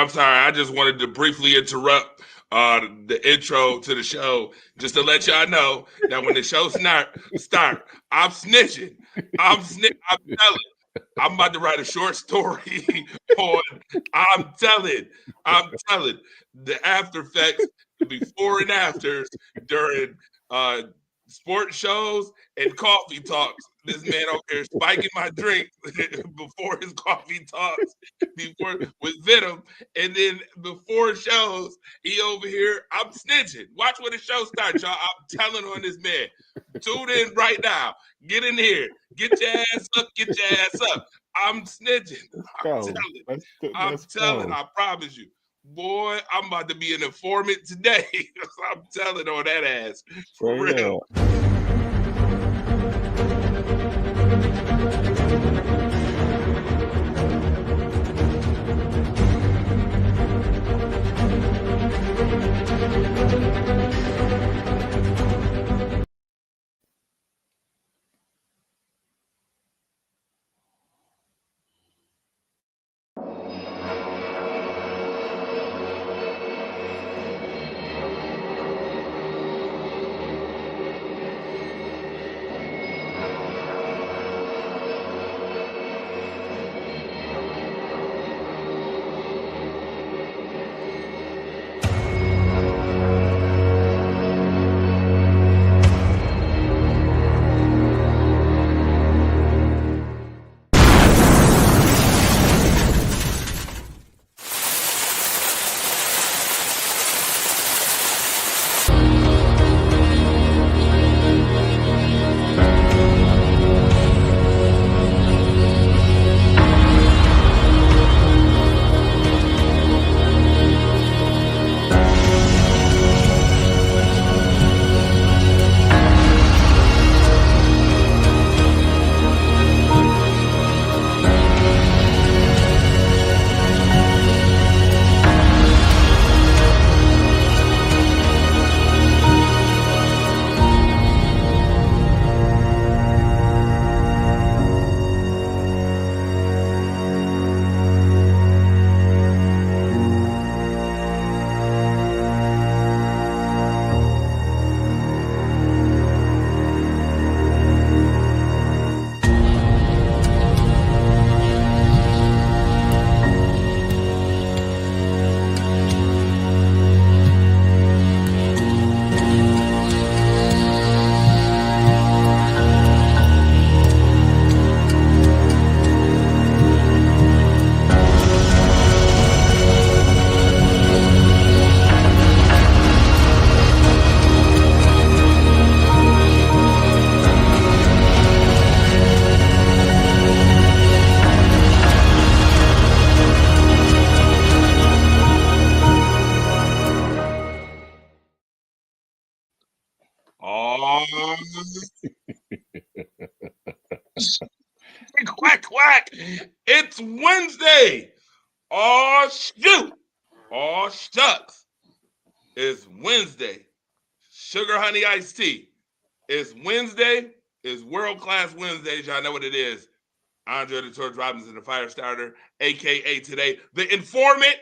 I'm sorry. I just wanted to briefly interrupt the intro to the show just to let y'all know that when the show start, I'm snitching. I'm telling. I'm about to write a short story on. I'm telling. I'm telling the after effects, the before and afters during uh, sports shows and coffee talks. This man over here spiking my drink before his coffee talks, before with Venom, and then before shows, he over here. I'm snitching. Watch when the show starts, y'all. I'm telling on this man. Tune in right now. Get in here. Get your ass up. Get your ass up. I'm snitching. I'm Go. telling. I'm Let's telling. go. I promise you. Boy, I'm about to be an informant today. I'm telling on that ass. For Straight real. up. Oh, quack, quack. It's Wednesday. Oh, shoot. Oh, shucks. It's Wednesday. Sugar Honey Iced Tea. It's Wednesday. It's World Class Wednesdays. Y'all know what it is. Andre the Torch Robinson, the fire starter, aka today, the informant.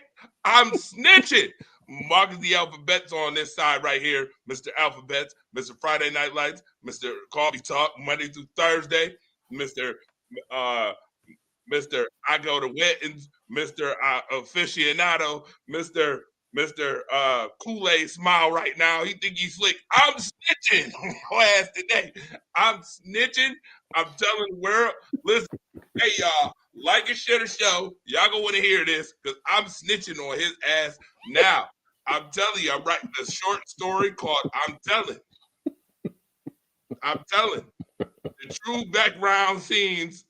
I'm snitching. Marcus the Alphabets on this side right here, Mr. Alphabets, Mr. Friday Night Lights, Mr. Coffee Talk, Monday through Thursday, Mr. Uh, Mr. I go to weddings, Mr. Aficionado, Mr. Kool-Aid smile right now. He think he's slick. I'm snitching on your ass today. I'm snitching. I'm telling the world, listen, hey y'all, like and share the show. Y'all gonna want to hear this because I'm snitching on his ass now. I'm telling you, I'm writing a short story called I'm Telling. I'm telling. The true background scenes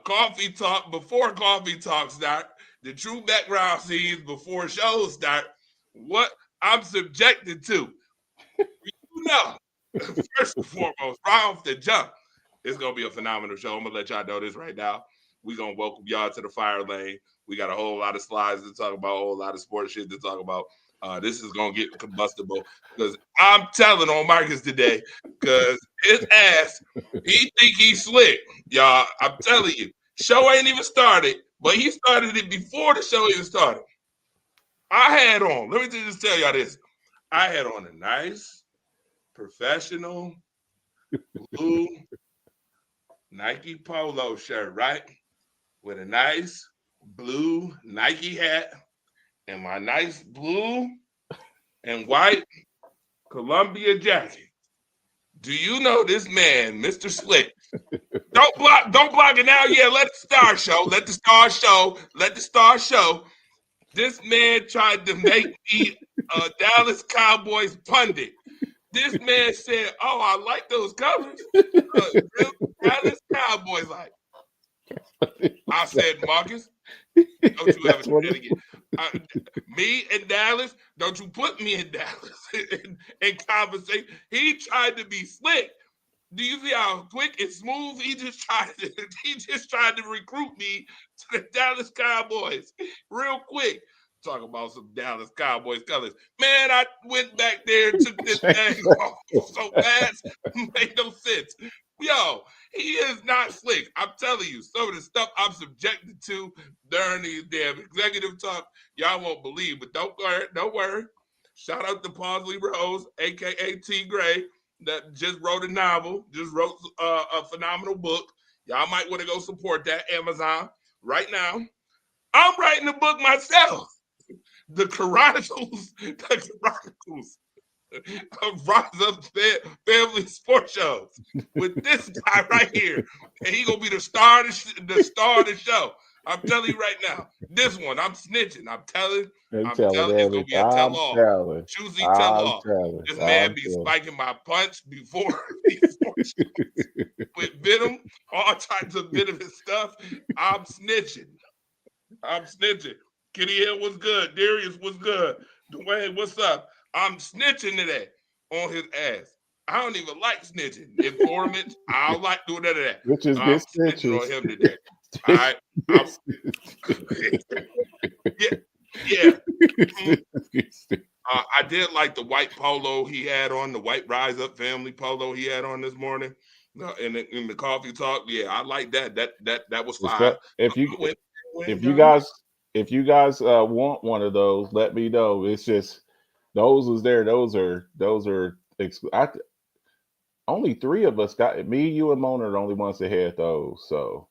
coffee talk before coffee talk start, the true background scenes before shows start, what I'm subjected to. You know, first and foremost, right off the jump, it's gonna be a phenomenal show. I'm gonna let y'all know this right now. We're gonna welcome y'all to the fire lane. We got a whole lot of slides to talk about, a whole lot of sports shit to talk about. This is gonna get combustible because I'm telling on Marcus today because his ass, he think he's slick, y'all. I'm telling you, show ain't even started, but he started it before the show even started. I had on, let me just tell y'all this. I had on a nice, professional, blue Nike polo shirt, right? With a nice blue Nike hat and my nice blue and white Columbia jacket. Do you know this man, Mr. Slick? Don't block it now. Yeah, let the star show. Let the star show. Let the star show. This man tried to make me a Dallas Cowboys pundit. This man said, "Oh, I like those colors. Dallas Cowboys like." I said, Marcus, don't you ever do that again. Me and Dallas, don't you put me in Dallas in conversation. He tried to be slick. Do you see how quick and smooth he just tried to recruit me to the Dallas Cowboys real quick? Talk about some Dallas Cowboys colors. Man, I went back there and took this thing off so fast, made no sense. Yo, he is not slick. I'm telling you, some of the stuff I'm subjected to during these damn executive talk, y'all won't believe. But don't worry. Shout out to Parsley Rose, aka T. Gray, that just wrote a novel, just wrote a phenomenal book. Y'all might want to go support that Amazon right now. I'm writing a book myself. The Chronicles of Rise Up Family Sports Shows with this guy right here, and he gonna be the star of the show. I'm telling you right now, this one I'm snitching. I'm telling it's gonna be a tell-all. Choosy tell-all. This man be spiking my punch before with venom, all types of venomous stuff. I'm snitching. Kenny Hill was good. Darius was good. Dwayne, what's up? I'm snitching today on his ass. I don't even like snitching. Informants, I don't like doing none of that. Which is I'm snitching on him today. All right. Yeah. I did like the white polo he had on, the white Rise Up Family polo he had on this morning. In the coffee talk. Yeah, I like that. That was fine. If you guys want one of those, let me know. It's just those was there. Those are only 3 of us got me, you, and Mona are the only ones that had those. So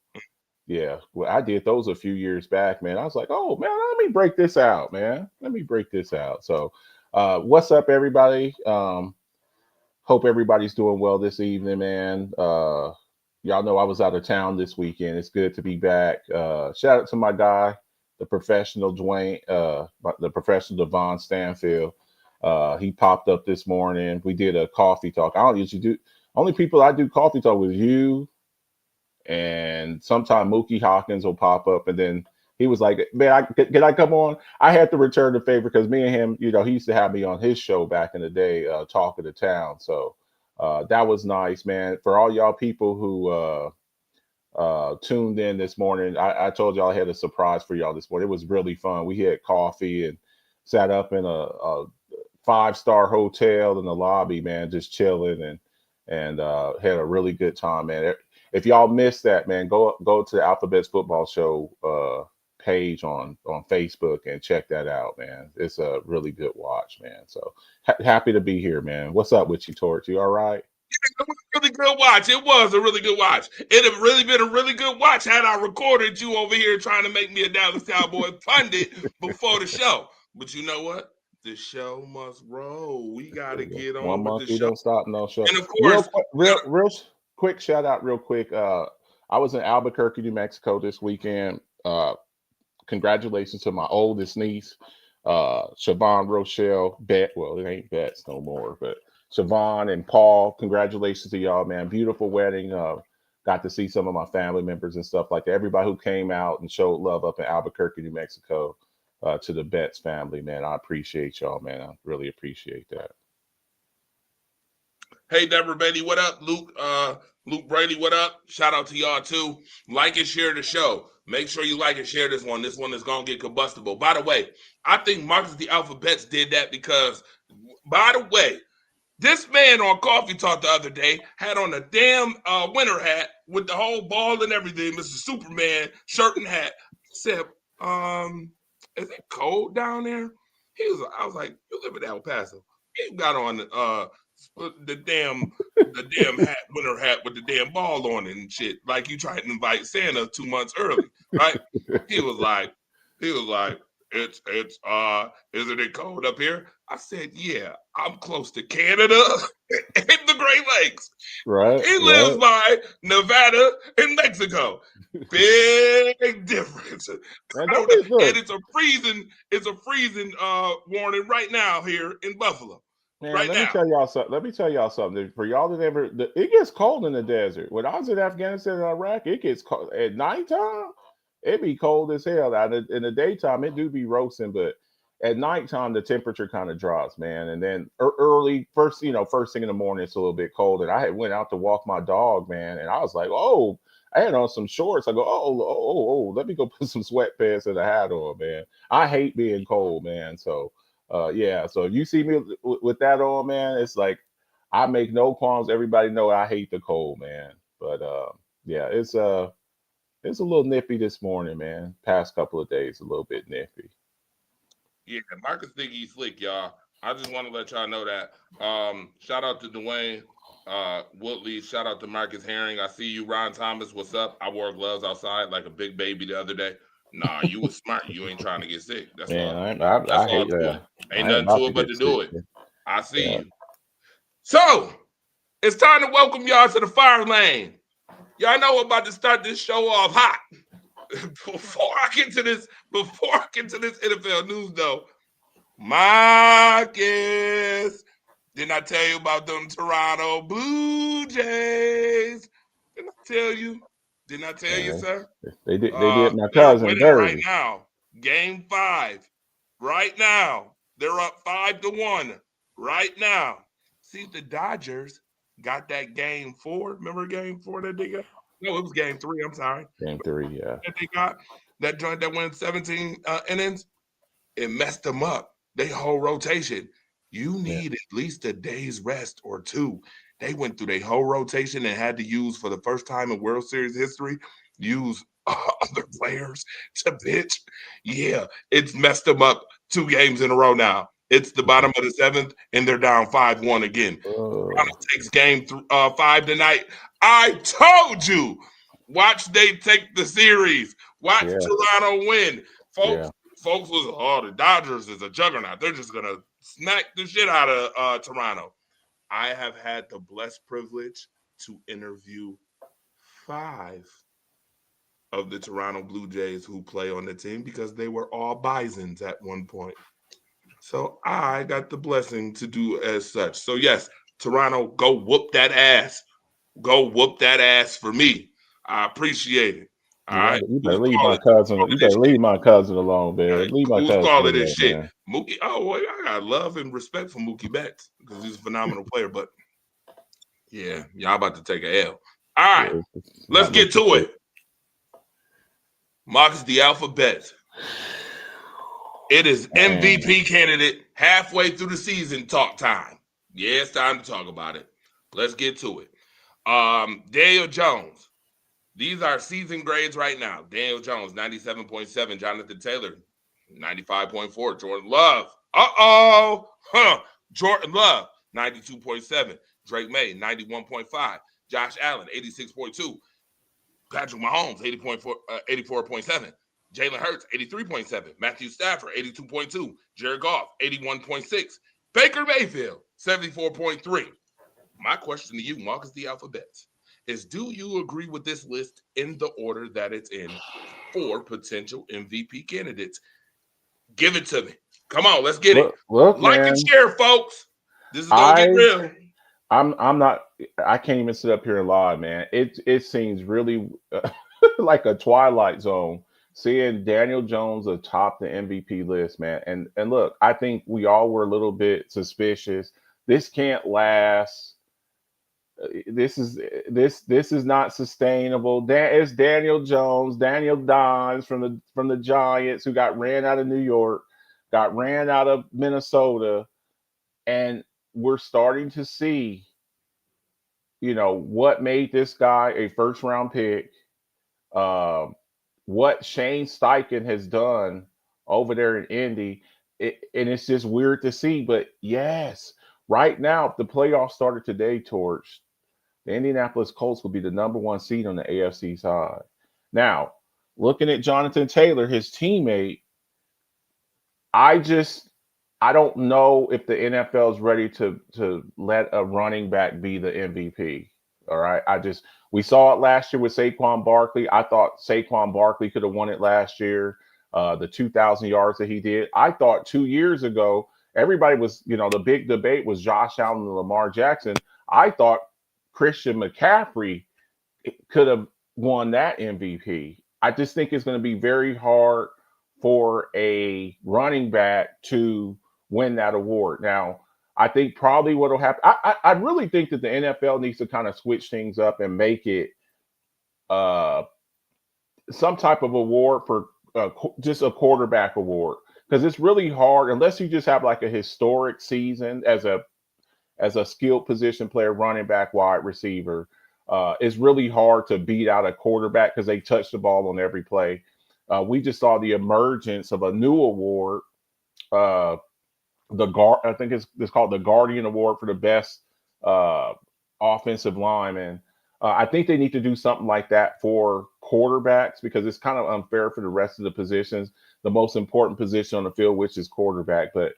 yeah, well, I did those a few years back, man. I was like, oh man, let me break this out, man. Let me break this out. So what's up, everybody? Hope everybody's doing well this evening, man. Y'all know I was out of town this weekend. It's good to be back. Shout out to my guy, the professional Dwayne, the professional Devon Stanfield. He popped up this morning. We did a coffee talk. I don't usually do. Only people I do coffee talk with you, and sometimes Mookie Hawkins will pop up, and then he was like, "Man, can I come on?" I had to return the favor because me and him, he used to have me on his show back in the day, Talk of the Town. So that was nice, man. For all y'all people who tuned in this morning, I told y'all I had a surprise for y'all this morning. It was really fun. We had coffee and sat up in a 5-star hotel in the lobby, man, just chilling and had a really good time, man. If y'all missed that, man, go to the Alphabets Football Show page on Facebook and check that out, man. It's a really good watch, man. So happy to be here, man. What's up with you, Torch? You all right? It was a really good watch. It was a really good watch. It'd have really been a really good watch had I recorded you over here trying to make me a Dallas Cowboy pundit before the show. But you know what? The show must roll. We gotta get on One with month the show. Don't stop, no show. And of course, real quick shout out, real quick. I was in Albuquerque, New Mexico this weekend. Congratulations to my oldest niece, Siobhan Rochelle Bet. Well, it ain't Bets no more, but Siobhan and Paul. Congratulations to y'all, man. Beautiful wedding. Got to see some of my family members and stuff like that. Everybody who came out and showed love up in Albuquerque, New Mexico, to the Betts family, man. I appreciate y'all, man. I really appreciate that. Hey, Deborah Beatty, what up? Luke Brady, what up? Shout out to y'all too. Like and share the show. Make sure you like and share this one. This one is gonna get combustible. By the way, I think Marcus the Alphabets did that because, by the way, this man on Coffee Talk the other day had on a damn winter hat with the whole ball and everything, Mr. Superman shirt and hat. Said, is it cold down there? I was like, you live in El Paso. He got on the damn hat, winter hat with the damn ball on it and shit. Like you tried to invite Santa 2 months early, right? He was like, it's isn't it cold up here? I said, yeah, I'm close to Canada and the Great Lakes. Right, He lives right. by Nevada and Mexico. Big difference. Man, I don't don't know. be And look, it's a freezing warning right now here in Buffalo. man. Right Let me now. tell y'all something. Let me tell y'all something. For y'all that ever, it gets cold in the desert. When I was in Afghanistan and Iraq, it gets cold at nighttime. It be cold as hell. Now, in the daytime, it do be roasting, but at nighttime the temperature kind of drops, man. And then early, first thing in the morning, it's a little bit cold. And I had went out to walk my dog, man, and I was like, oh, I had on some shorts. I go, let me go put some sweatpants and a hat on, man. I hate being cold, man. So, yeah. So if you see me with that on, man, it's like I make no qualms. Everybody know I hate the cold, man. But yeah, it's a little nippy this morning, man. Past couple of days, a little bit nippy. Yeah, Marcus think he's slick, y'all. I just want to let y'all know that. Shout out to Dwayne Woodley. Shout out to Marcus Herring. I see you, Ron Thomas. What's up? I wore gloves outside like a big baby the other day. Nah, you was smart. You ain't trying to get sick. That's all. Man, That's I all hate to that. it. Ain't I ain't nothing about to to it but get to sick. do it. I see Yeah. you. So it's time to welcome y'all to the fire lane. Y'all know we're about to start this show off hot. before I get to this NFL news though, Marcus, didn't I tell you about them Toronto Blue Jays? Didn't I tell you? Didn't I tell you, Man, sir? they did my They're cousin winning right dirty. now. Game 5. Right now. They're up 5-1. Right now. See, the Dodgers got that game 4. Remember game 4 that they got? No, it was game 3. I'm sorry. Game 3, yeah. That they got that joint that went 17 innings. It messed them up. They whole rotation. You Yeah. need at least a day's rest or two. They went through their whole rotation and had to use for the first time in World Series history, use other players to pitch. Yeah, it's messed them up 2 games in a row now. It's the bottom of the 7th, and they're down 5-1 again. Toronto takes game 5 tonight. I told you. Watch they take the series. Watch Yeah. Toronto win. Yeah. Folks was, the Dodgers is a juggernaut. They're just gonna smack the shit out of Toronto. I have had the blessed privilege to interview 5 of the Toronto Blue Jays who play on the team because they were all Bisons at one point. So I got the blessing to do as such. So yes, Toronto, go whoop that ass. Go whoop that ass for me. I appreciate it. All Yeah, right. you better Who's leave calling? my cousin. You This better shit? leave my cousin alone, All man. right. Leave my Who's cousin calling this alone, shit? man. Mookie. Oh, well, I got love and respect for Mookie Betts because he's a phenomenal player. But yeah, y'all about to take a L. All right, Yeah, let's not no get to respect. it. Marcus the Alphabet. It is Man, MVP candidate halfway through the season talk time. Yeah, it's time to talk about it. Let's get to it. Daniel Jones. These are season grades right now. Daniel Jones, 97.7. Jonathan Taylor, 95.4. Jordan Love. Jordan Love, 92.7. Drake May, 91.5. Josh Allen, 86.2. Patrick Mahomes, 84.7. Jalen Hurts, 83.7. Matthew Stafford, 82.2. Jared Goff, 81.6. Baker Mayfield, 74.3. My question to you, Marcus the Alphabet, is do you agree with this list in the order that it's in for potential MVP candidates? Give it to me. Come on, let's get it. look, Like and man. share, folks. This is gonna I get real. I'm not. I can't even sit up here and lie, man. It seems really like a twilight zone seeing Daniel Jones atop the MVP list, man. And look, I think we all were a little bit suspicious. This can't last. This is not sustainable. It's Daniel Jones, Daniel Dons from the Giants who got ran out of New York, got ran out of Minnesota, and we're starting to see, what made this guy a first round pick. Um, what Shane Steichen has done over there in Indy. and it's just weird to see. But yes, right now, if the playoffs started today, Torch, the Indianapolis Colts will be the number one seed on the AFC side. Now, looking at Jonathan Taylor, his teammate, I just I don't know if the NFL is ready to let a running back be the MVP. All right. We saw it last year with Saquon Barkley. I thought Saquon Barkley could have won it last year. The 2,000 yards that he did. I thought 2 years ago, everybody was, the big debate was Josh Allen and Lamar Jackson. I thought Christian McCaffrey could have won that MVP. I just think it's going to be very hard for a running back to win that award. Now, I think probably what will happen. I really think that the NFL needs to kind of switch things up and make it uh, some type of award for just a quarterback award, because it's really hard unless you just have like a historic season as a skilled position player, running back, wide receiver. It's really hard to beat out a quarterback because they touch the ball on every play. We just saw the emergence of a new award, uh, I think it's called the Guardian Award for the best uh, offensive lineman. I think they need to do something like that for quarterbacks because it's kind of unfair for the rest of the positions. The most important position on the field, which is quarterback, but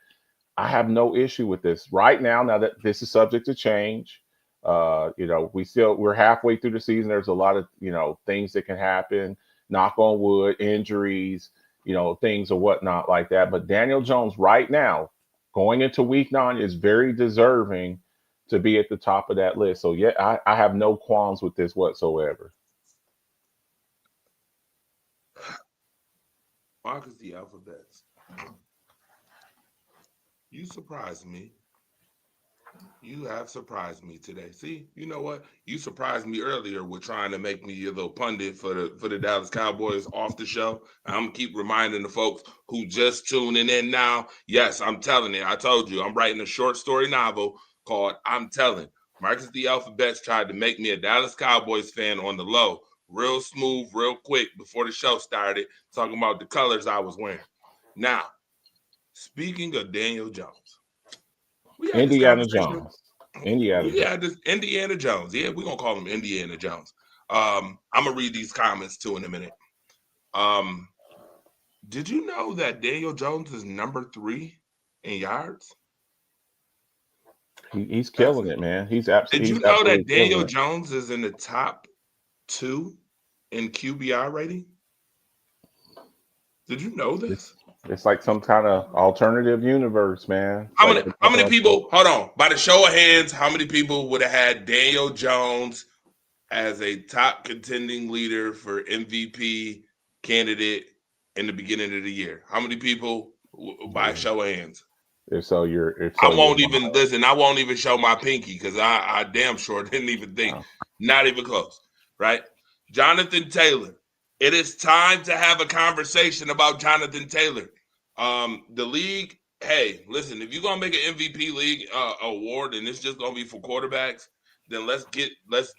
I have no issue with this right now. Now that this is subject to change, we're halfway through the season. There's a lot of things that can happen. Knock on wood, injuries, things or whatnot like that. But Daniel Jones right now, going into Week 9, is very deserving to be at the top of that list. So yeah, I have no qualms with this whatsoever. Marcus the Alphabets. You surprised me. You have surprised me today. See, you know what? You surprised me earlier with trying to make me a little pundit for the Dallas Cowboys off the show. I'm gonna keep reminding the folks who just tuning in now. Yes, I'm telling it. I told you I'm writing a short story novel called "I'm Telling." Marcus the Alphabets tried to make me a Dallas Cowboys fan on the low, real smooth, real quick before the show started, talking about the colors I was wearing. Now, speaking of Daniel Jones. Indiana Jones. This Indiana Jones. Yeah, we're gonna call him Indiana Jones. I'm gonna read these comments too in a minute. Did you know that Daniel Jones is number 3 in yards? He's killing it, man. Did you know that Daniel Jones is in the top 2 in QBR rating? Did you know this? It's like some kind of alternative universe, man. How many people, hold on, by the show of hands, how many people would have had Daniel Jones as a top contending leader for MVP candidate in the beginning of the year? How many people by show of hands? I won't even show my pinky because I damn sure didn't even think. No. Not even close, right? Jonathan Taylor. It is time to have a conversation about Jonathan Taylor. The league, hey, listen, if you're gonna make an MVP league award and it's just gonna be for quarterbacks, then let's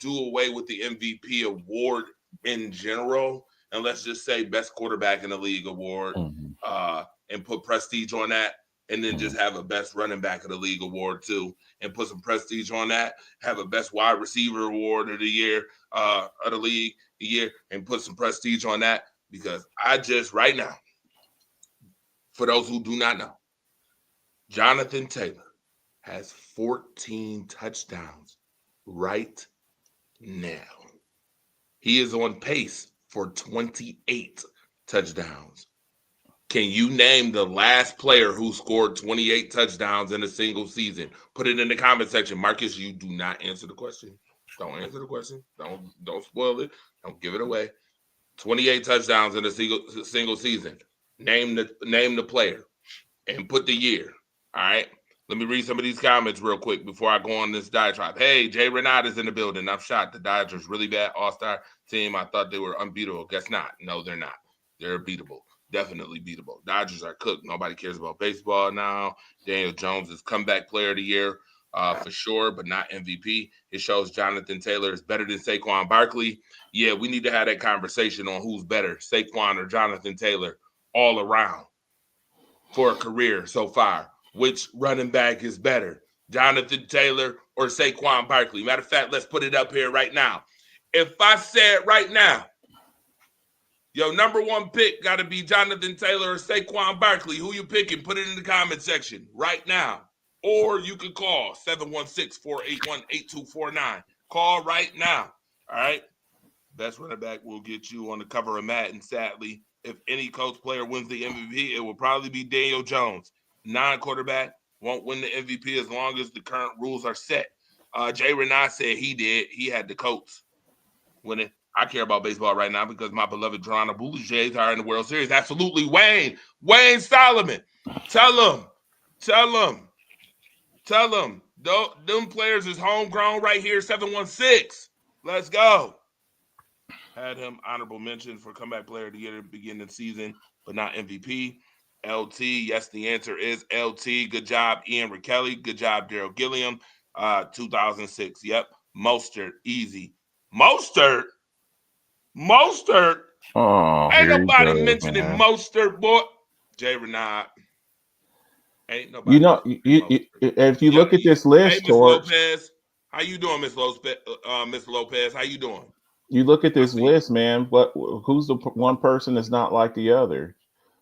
do away with the MVP award in general, and let's just say best quarterback in the league award, and put prestige on that, and then just have a best running back of the league award too, and put some prestige on that. Have a best wide receiver award of the year, of the league year, and put some prestige on that, because I just right now, for those who do not know, Jonathan Taylor has 14 touchdowns right now. He is on pace for 28 touchdowns. Can you name the last player who scored 28 touchdowns in a single season? Put it in the comment section. Marcus, you do not answer the question. Don't answer the question. Don't spoil it. Don't give it away. 28 touchdowns in a single season. Name the player and put the year. All right. Let me read some of these comments real quick before I go on this diatribe. Hey, Jay Renata's in the building. I'm shocked. The Dodgers really bad all-star team. I thought they were unbeatable. Guess not. No, they're not. They're beatable. Definitely beatable. Dodgers are cooked. Nobody cares about baseball now. Daniel Jones is comeback player of the year for sure, but not MVP. It shows Jonathan Taylor is better than Saquon Barkley. Yeah, we need to have that conversation on who's better, Saquon or Jonathan Taylor, all around. for a career so far. Which running back is better, Jonathan Taylor or Saquon Barkley? Matter of fact, let's put it up here right now. If I said right now, your number one pick got to be Jonathan Taylor or Saquon Barkley, who you picking? Put it in the comment section right now. Or you can call 716-481-8249. Call right now. All right? Best running back will get you on the cover of Madden, sadly. If any coach player wins the MVP, it will probably be Daniel Jones. Non-quarterback won't win the MVP as long as the current rules are set. Jay Renard said he did. He had the Colts win it. I care about baseball right now because my beloved Toronto Blue Jays are in the World Series. Absolutely. Wayne Solomon. Tell them. Them players is homegrown right here, 716. Let's go. Had him honorable mention for comeback player of the year at the beginning of the season, but not MVP. LT, yes, the answer is LT. Good job, Ian Rakelli. Good job, Daryl Gilliam. 2006. Yep. Mostert, easy. Mostert. Oh, Ain't nobody goes, mentioning man. Mostert, boy. Jay Renard. Ain't nobody. You know, if you look at this list, hey, Miss Lopez. How you doing, Miss Lopez? Miss Lopez, how you doing? You look at this list, man. But who's the one person that's not like the other?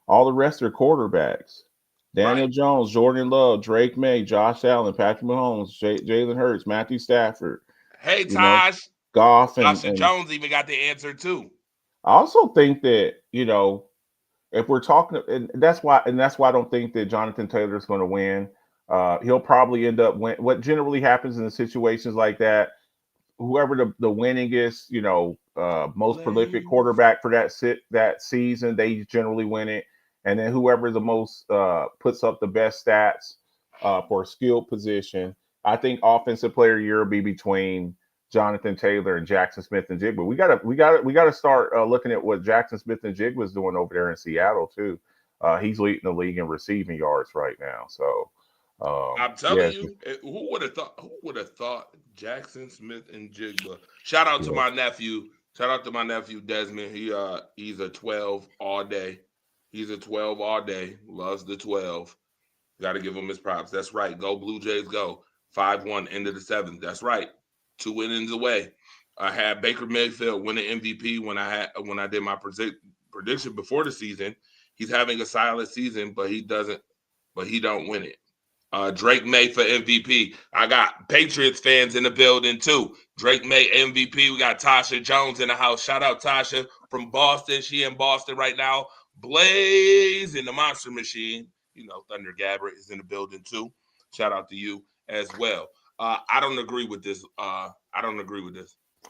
All the rest are quarterbacks. Daniel Jones, Jordan Love, Drake May, Josh Allen, Patrick Mahomes, Jalen Hurts, Matthew Stafford. Hey, Tosh. Goff and Jones even got the answer too. I also think that, if we're talking, and that's why I don't think that Jonathan Taylor is going to win. He'll probably end up what generally happens in situations like that. Whoever the winningest, most prolific quarterback for that season, they generally win it. And then whoever the most puts up the best stats for a skilled position, I think offensive player of the year will be between Jonathan Taylor and Jackson Smith-Njigba. We gotta start looking at what Jackson Smith-Njigba was doing over there in Seattle too. He's leading the league in receiving yards right now. So I'm telling you, who would have thought Jackson Smith-Njigba? Shout out to my nephew. Shout out to my nephew Desmond. He's a 12 all day. He's a 12 all day. Loves the 12. Got to give him his props. That's right. Go Blue Jays, go. 5-1 end of the 7th. That's right. 2 innings away. I had Baker Mayfield win an MVP when I did my prediction before the season. He's having a silent season, but he don't win it. Drake May for MVP. I got Patriots fans in the building too. Drake May MVP. We got Tasha Jones in the house. Shout out Tasha from Boston. She in Boston right now. Blaze in the Monster Machine. Thunder Gabbert is in the building too. Shout out to you as well. I don't agree with this.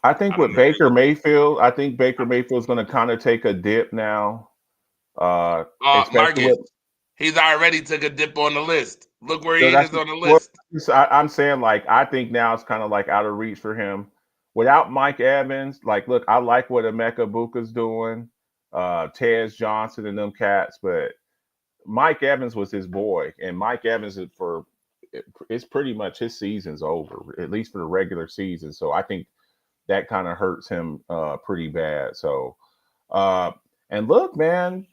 I think with Baker Mayfield, is going to kind of take a dip now. Marcus, he's already took a dip on the list. Look where he is on the list. I'm saying, I think now it's kind of out of reach for him. Without Mike Evans, look, I like what Emeka Buka's doing, Tez Johnson and them cats, but Mike Evans was his boy, and Mike Evans it's pretty much his season's over, at least for the regular season. So I think that kind of hurts him pretty bad. So, and look, man,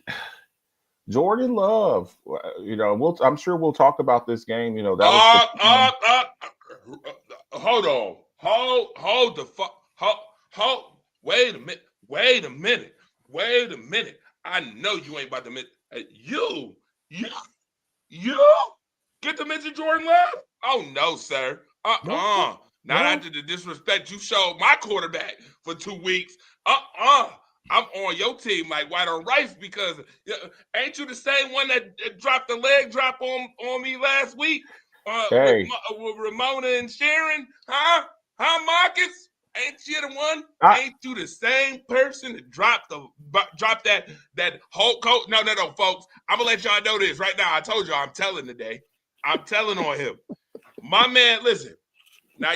Jordan Love, I'm sure we'll talk about this game. Hold on. Hold the fuck. Wait a minute. I know you ain't about to mention. You get to mention Jordan Love? Oh no, sir. Not after the disrespect you showed my quarterback for 2 weeks. I'm on your team like white on rice because ain't you the same one that dropped the leg drop on me last week? With Ramona and Sharon? Huh, Marcus? Ain't you the one? Ain't you the same person that dropped that whole coat? No, folks. I'm gonna let y'all know this right now. I told y'all I'm telling today. I'm telling on him. My man, listen. Now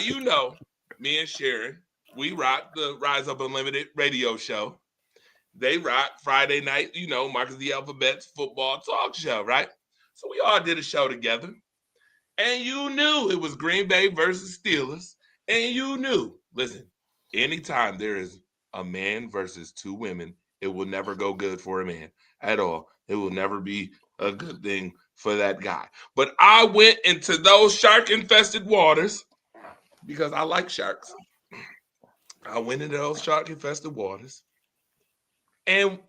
me and Sharon, we rock the Rise Up Unlimited radio show. They rock Friday night, Marcus the Alphabet's football talk show, right? So we all did a show together. And you knew it was Green Bay versus Steelers. And you knew, listen, anytime there is a man versus 2 women, it will never go good for a man at all. It will never be a good thing for that guy. But I went into those shark-infested waters because I like sharks. I went into those shark-infested waters. And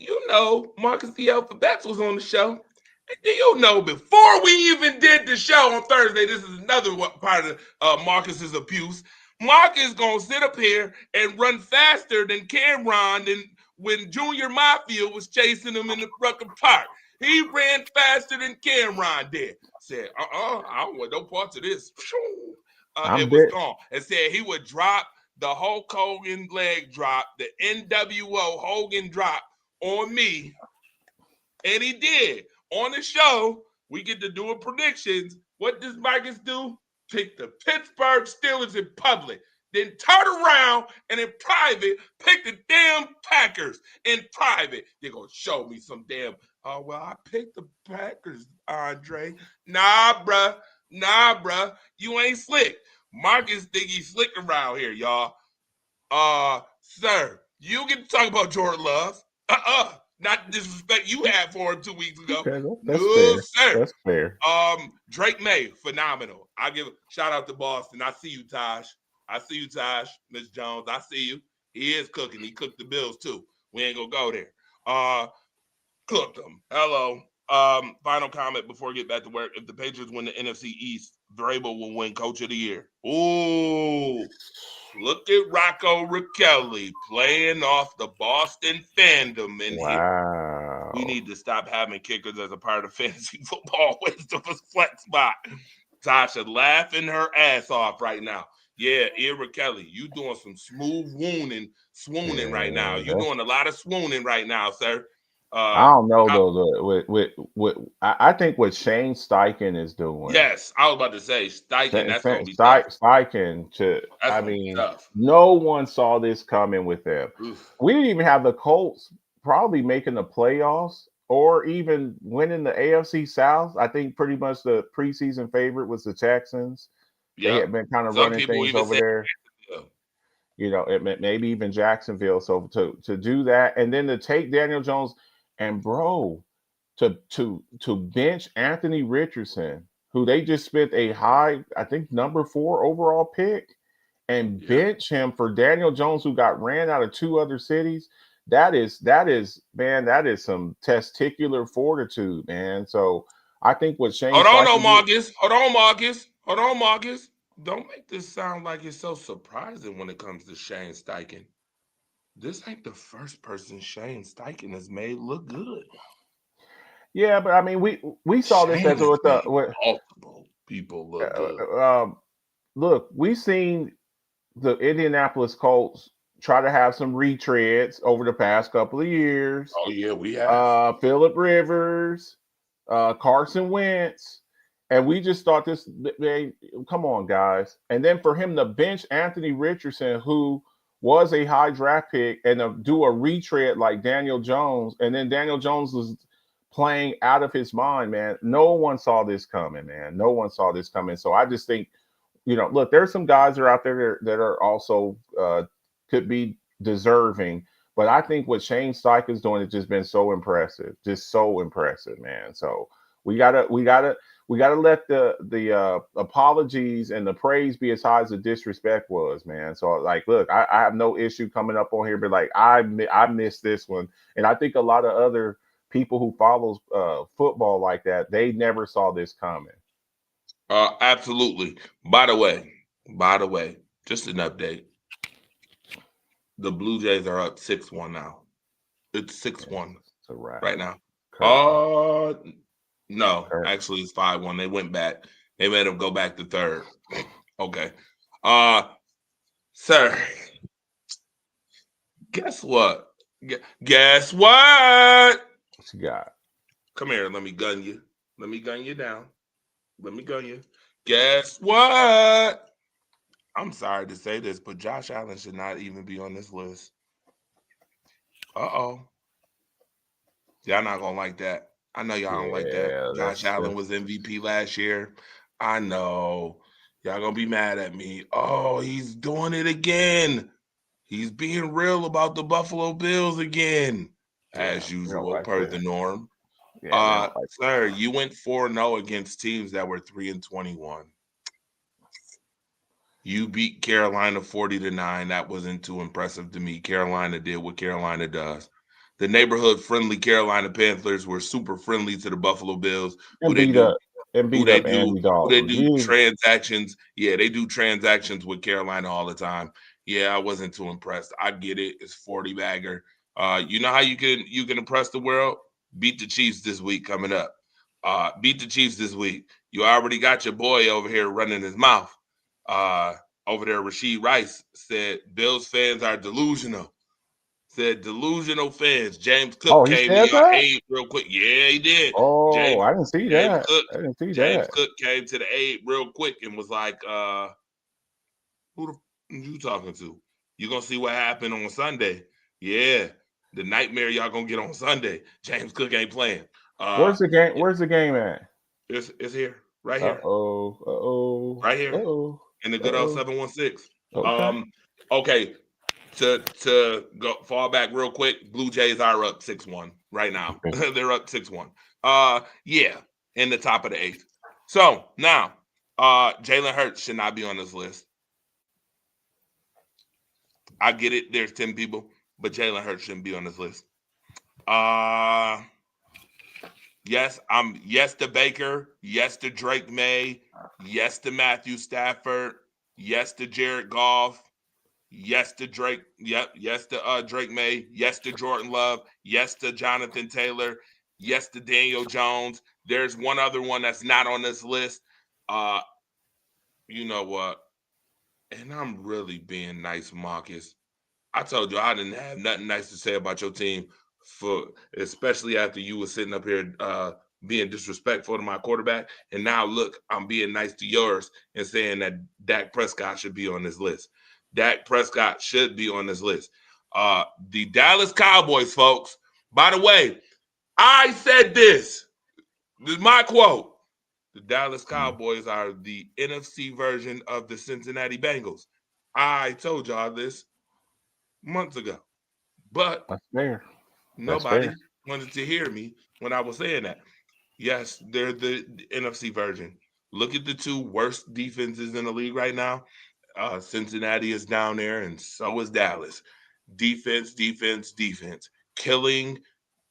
Marcus the Alphabets was on the show. And before we even did the show on Thursday, this is another part of Marcus's abuse. Marcus gonna sit up here and run faster than Cameron and when Junior Mafia was chasing him in the Rucker Park. He ran faster than Cameron did. Said, I don't want no parts of this. It was gone. And said he would drop the Hulk Hogan leg drop, the NWO Hogan drop on me. And he did. On the show, we get to do predictions. What does Marcus do? Pick the Pittsburgh Steelers in public. Then turn around and in private, pick the damn Packers in private. They're going to show me some damn, I picked the Packers, Andre. Nah, bruh. You ain't slick. Marcus think he's slick around here, y'all. Sir, you get to talk about Jordan Love. Not the disrespect you had for him 2 weeks ago. Okay, that's fair. Sir. That's fair. Drake May, phenomenal. I give a shout out to Boston. I see you, Taj. Miss Jones. I see you. He is cooking. He cooked the Bills too. We ain't gonna go there. Cooked them. Hello. Final comment before we get back to work. If the Patriots win the NFC East, Vrabel will win Coach of the Year. Ooh. Look at Rocco Raquelli playing off the Boston fandom in here. We need to stop having kickers as a part of fantasy football. Waste of a flex spot. Tasha laughing her ass off right now. Yeah, Raquelli, you doing some smooth swooning right now. You doing a lot of swooning right now, sir. I don't know though. I think what Shane Steichen is doing. Yes, I was about to say Steichen. That's gonna be tough. No one saw this coming with them. Oof. We didn't even have the Colts probably making the playoffs or even winning the AFC South. I think pretty much the preseason favorite was the Texans. Yep. They had been kind of running things over there. Maybe even Jacksonville. So to do that and then to take Daniel Jones. And bro, to bench Anthony Richardson, who they just spent a high, I think number 4 overall pick, and bench him for Daniel Jones, who got ran out of 2 other cities. That is some testicular fortitude, man. So I think what Shane. Hold on, Marcus. Don't make this sound like it's so surprising when it comes to Shane Steichen. This ain't the first person Shane Steichen has made look good. Yeah, but I mean, we saw this as with multiple people look good. Look, we've seen the Indianapolis Colts try to have some retreads over the past couple of years. Oh yeah, we have Phillip Rivers, Carson Wentz, and we just thought this. Come on, guys! And then for him to bench Anthony Richardson, who was a high draft pick, and do a retread like Daniel Jones, and then Daniel Jones was playing out of his mind, man. No one saw this coming, man. No one saw this coming. So I just think, look, there's some guys that are out there that are also could be deserving, but I think what Shane Steichen's doing has just been so impressive, man. So we gotta let the apologies and the praise be as high as the disrespect was, man. So like, look, I have no issue coming up on here, but like I missed this one, and I think a lot of other people who follows football like that, they never saw this coming. Absolutely. By the way, just an update. The Blue Jays are up 6-1 now. It's 6-1 right now. No, actually it's 5-1. They went back. They made them go back to third. Okay. Sir, guess what? What you got? Come here. Let me gun you. Let me gun you down. Guess what? I'm sorry to say this, but Josh Allen should not even be on this list. Uh-oh. Y'all not going to like that. I know y'all don't like that. Josh Allen was MVP last year. I know. Y'all going to be mad at me. Oh, he's doing it again. He's being real about the Buffalo Bills again. As usual, per the norm. Yeah, they don't like. Sir, you went 4-0 against teams that were 3-21. You beat Carolina 40-9. That wasn't too impressive to me. Carolina did what Carolina does. The neighborhood friendly Carolina Panthers were super friendly to the Buffalo Bills, who And they beat do up and who beat they up do Andy who they Dalton. do transactions. Yeah, they do transactions with Carolina all the time. Yeah, I wasn't too impressed. I get it. It's 40 bagger. You know how you can impress the world? Beat the Chiefs this week coming up. Beat the Chiefs this week. You already got your boy over here running his mouth. Uh, over there, Rasheed Rice said Bills fans are delusional. Said delusional fans. James Cook Oh, he came to said your that? aid real quick. Yeah, he did. Oh, James I didn't see James that. Cook I didn't see James that. Cook came to the aid real quick and was like, who the you talking to? You gonna see what happened on Sunday. Yeah. The nightmare y'all gonna get on Sunday. James Cook ain't playing. Uh Where's the game at? it's here, right Uh here, oh. Uh oh. right Uh here oh. in the Uh good old oh. 716. Okay. Okay. To go fall back real quick, Blue Jays are up 6-1 right now. Okay. They're up 6-1. Yeah, in the top of the eighth. So now, Jalen Hurts should not be on this list. I get it. There's 10 people, but Jalen Hurts shouldn't be on this list. Uh yes to Baker, yes to Drake May, yes to Matthew Stafford, yes to Jared Goff, yes to Drake, yep, yes to Drake May, yes to Jordan Love, yes to Jonathan Taylor, yes to Daniel Jones. There's one other one that's not on this list. Uh, you know what? And I'm really being nice, Marcus. I told you I didn't have nothing nice to say about your team for especially after you were sitting up here being disrespectful to my quarterback. And now look, I'm being nice to yours and saying that Dak Prescott should be on this list. Dak Prescott should be on this list. The Dallas Cowboys, folks. By the way, I said this. This is my quote. The Dallas Cowboys are the NFC version of the Cincinnati Bengals. I told y'all this months ago. But That's fair. That's fair. nobody wanted to hear me when I was saying that. Yes, they're the NFC version. Look at the two worst defenses in the league right now. Cincinnati is down there, and so is Dallas. Defense, defense, defense. Killing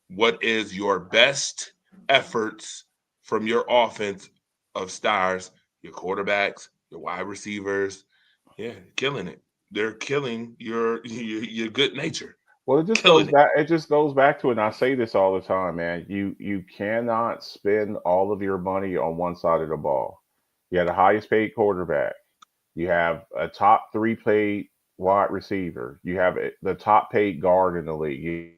what is your best efforts from your offense of stars, your quarterbacks, your wide receivers. Yeah, killing it. They're killing your good nature. Well, it just goes Killing it. back. It just goes back to it. And I say this all the time, man. You cannot spend all of your money on one side of the ball. You have the highest paid quarterback. You have a top three paid wide receiver. You have the top paid guard in the league. You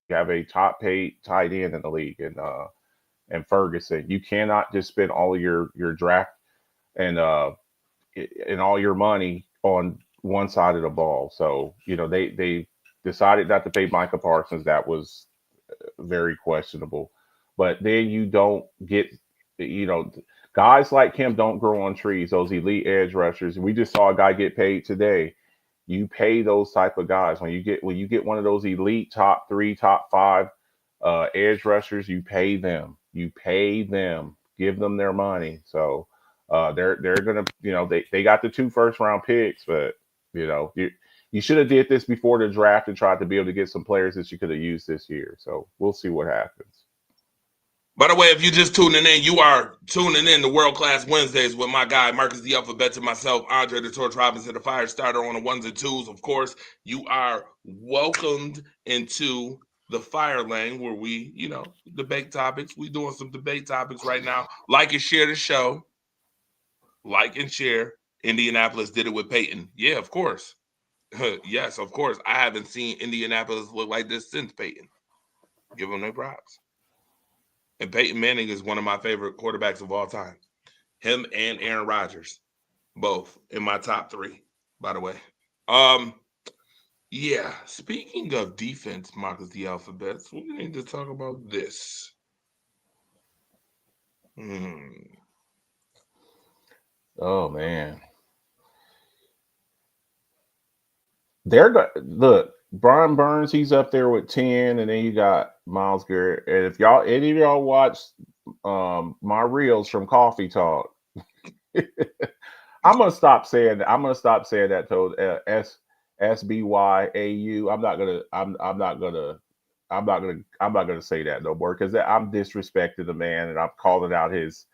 have a top paid tight end in the league, and Ferguson. You cannot just spend all of your draft and and all your money on one side of the ball. So they decided not to pay Micah Parsons. That was very questionable. But then you don't get you know guys like him don't grow on trees. Those elite edge rushers. We just saw a guy get paid today. You pay those type of guys when you get one of those elite top three, top five edge rushers. You pay them. You pay them. Give them their money. So they're gonna they got the two first round picks, but you should have did this before the draft and tried to be able to get some players that you could have used this year. So we'll see what happens. By the way, if you're just tuning in, you are tuning in to World Class Wednesdays with my guy, Marcus the Alphabet, and myself, Andre the Torch Robinson, the fire starter on the ones and twos. Of course, you are welcomed into the fire lane where we, debate topics. We doing some debate topics right now. Like and share the show. Like and share. Indianapolis did it with Peyton. Yeah, of course. Yes, of course. I haven't seen Indianapolis look like this since Peyton. Give them their props. And Peyton Manning is one of my favorite quarterbacks of all time. Him and Aaron Rodgers, both in my top three, by the way. Um, yeah. Speaking of defense, Marcus the Alphabets, we need to talk about this. Oh man, they're going look. Brian Burns, he's up there with 10, and then you got Myles Garrett. And if any of y'all watch my reels from Coffee Talk, I'm gonna stop saying that. I'm gonna stop saying that to SBYAU. I'm not gonna say that no more because I'm disrespecting the man and I'm calling out his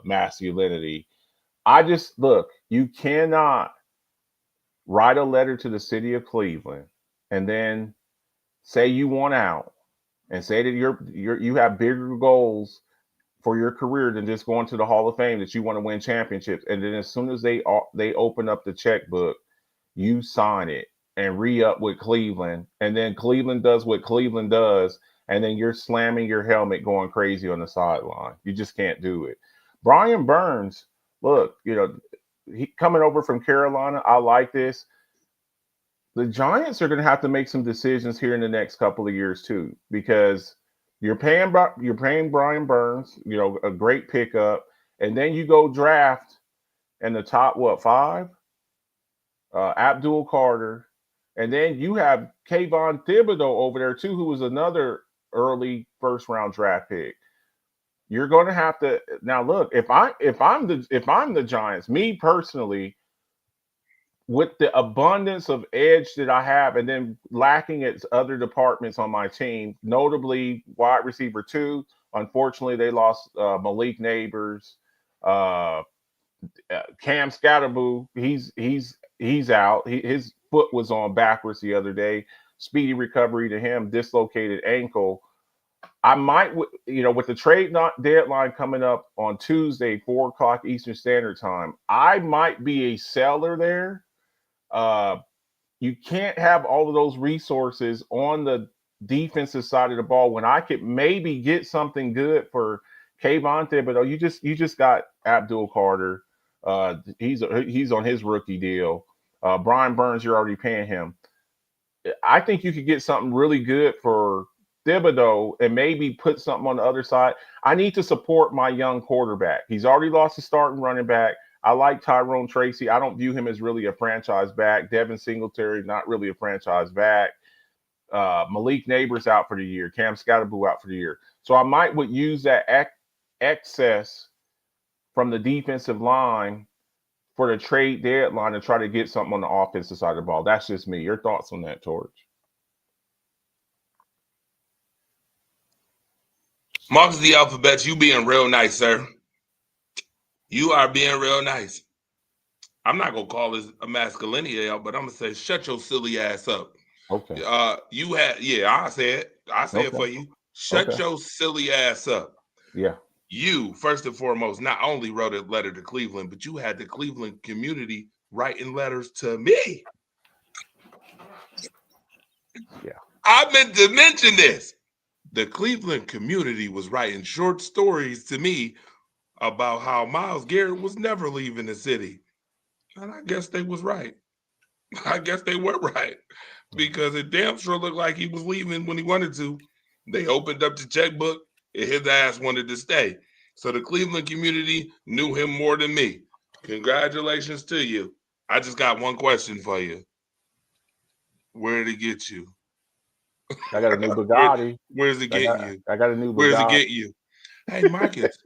masculinity. I just look. You cannot write a letter to the city of Cleveland and then say you want out and say that you have bigger goals for your career than just going to the Hall of Fame, that you want to win championships, and then as soon as they open up the checkbook, you sign it and re-up with Cleveland, and then Cleveland does what Cleveland does, and then you're slamming your helmet going crazy on the sideline. You just can't do it. Brian Burns, look, he coming over from Carolina. I like this. The Giants are going to have to make some decisions here in the next couple of years too, because you're paying Brian Burns, a great pickup, and then you go draft in the top five, Abdul Carter, and then you have Kayvon Thibodeau over there too, who was another early first round draft pick. You're going to have to now look. If I'm the Giants, me personally, with the abundance of edge that I have, and then lacking its other departments on my team, notably wide receiver 2. Unfortunately, they lost Malik Neighbors, Cam Scatterboo. He's out. His foot was on backwards the other day. Speedy recovery to him. Dislocated ankle. I might, with the trade deadline coming up on Tuesday, 4:00 Eastern Standard Time, I might be a seller there. You can't have all of those resources on the defensive side of the ball when I could maybe get something good for Kayvon Thibodeau. You just got Abdul Carter. He's on his rookie deal. Brian Burns, you're already paying him. I think you could get something really good for Thibodeau and maybe put something on the other side. I need to support my young quarterback. He's already lost a starting running back. I like Tyrone Tracy. I don't view him as really a franchise back. Devin Singletary, not really a franchise back. Malik Neighbors out for the year. Cam Scatterboo out for the year. So I would use that excess from the defensive line for the trade deadline to try to get something on the offensive side of the ball. That's just me. Your thoughts on that, Torch? Marcus the Alphabet, you being real nice, sir. You are being real nice. I'm not gonna call this a masculinity out, but I'm gonna say shut your silly ass up. Okay. I say it. I say it for you. Shut your silly ass up. Yeah. You, first and foremost, not only wrote a letter to Cleveland, but you had the Cleveland community writing letters to me. Yeah. I meant to mention this. The Cleveland community was writing short stories to me about how Myles Garrett was never leaving the city. And I guess they was right. I guess they were right. Because it damn sure looked like he was leaving when he wanted to. They opened up the checkbook and his ass wanted to stay. So the Cleveland community knew him more than me. Congratulations to you. I just got one question for you. Where did it get you? I got a new Bugatti. Where's it getting you? I got a new Bugatti. Where's it getting you? Hey, Marcus.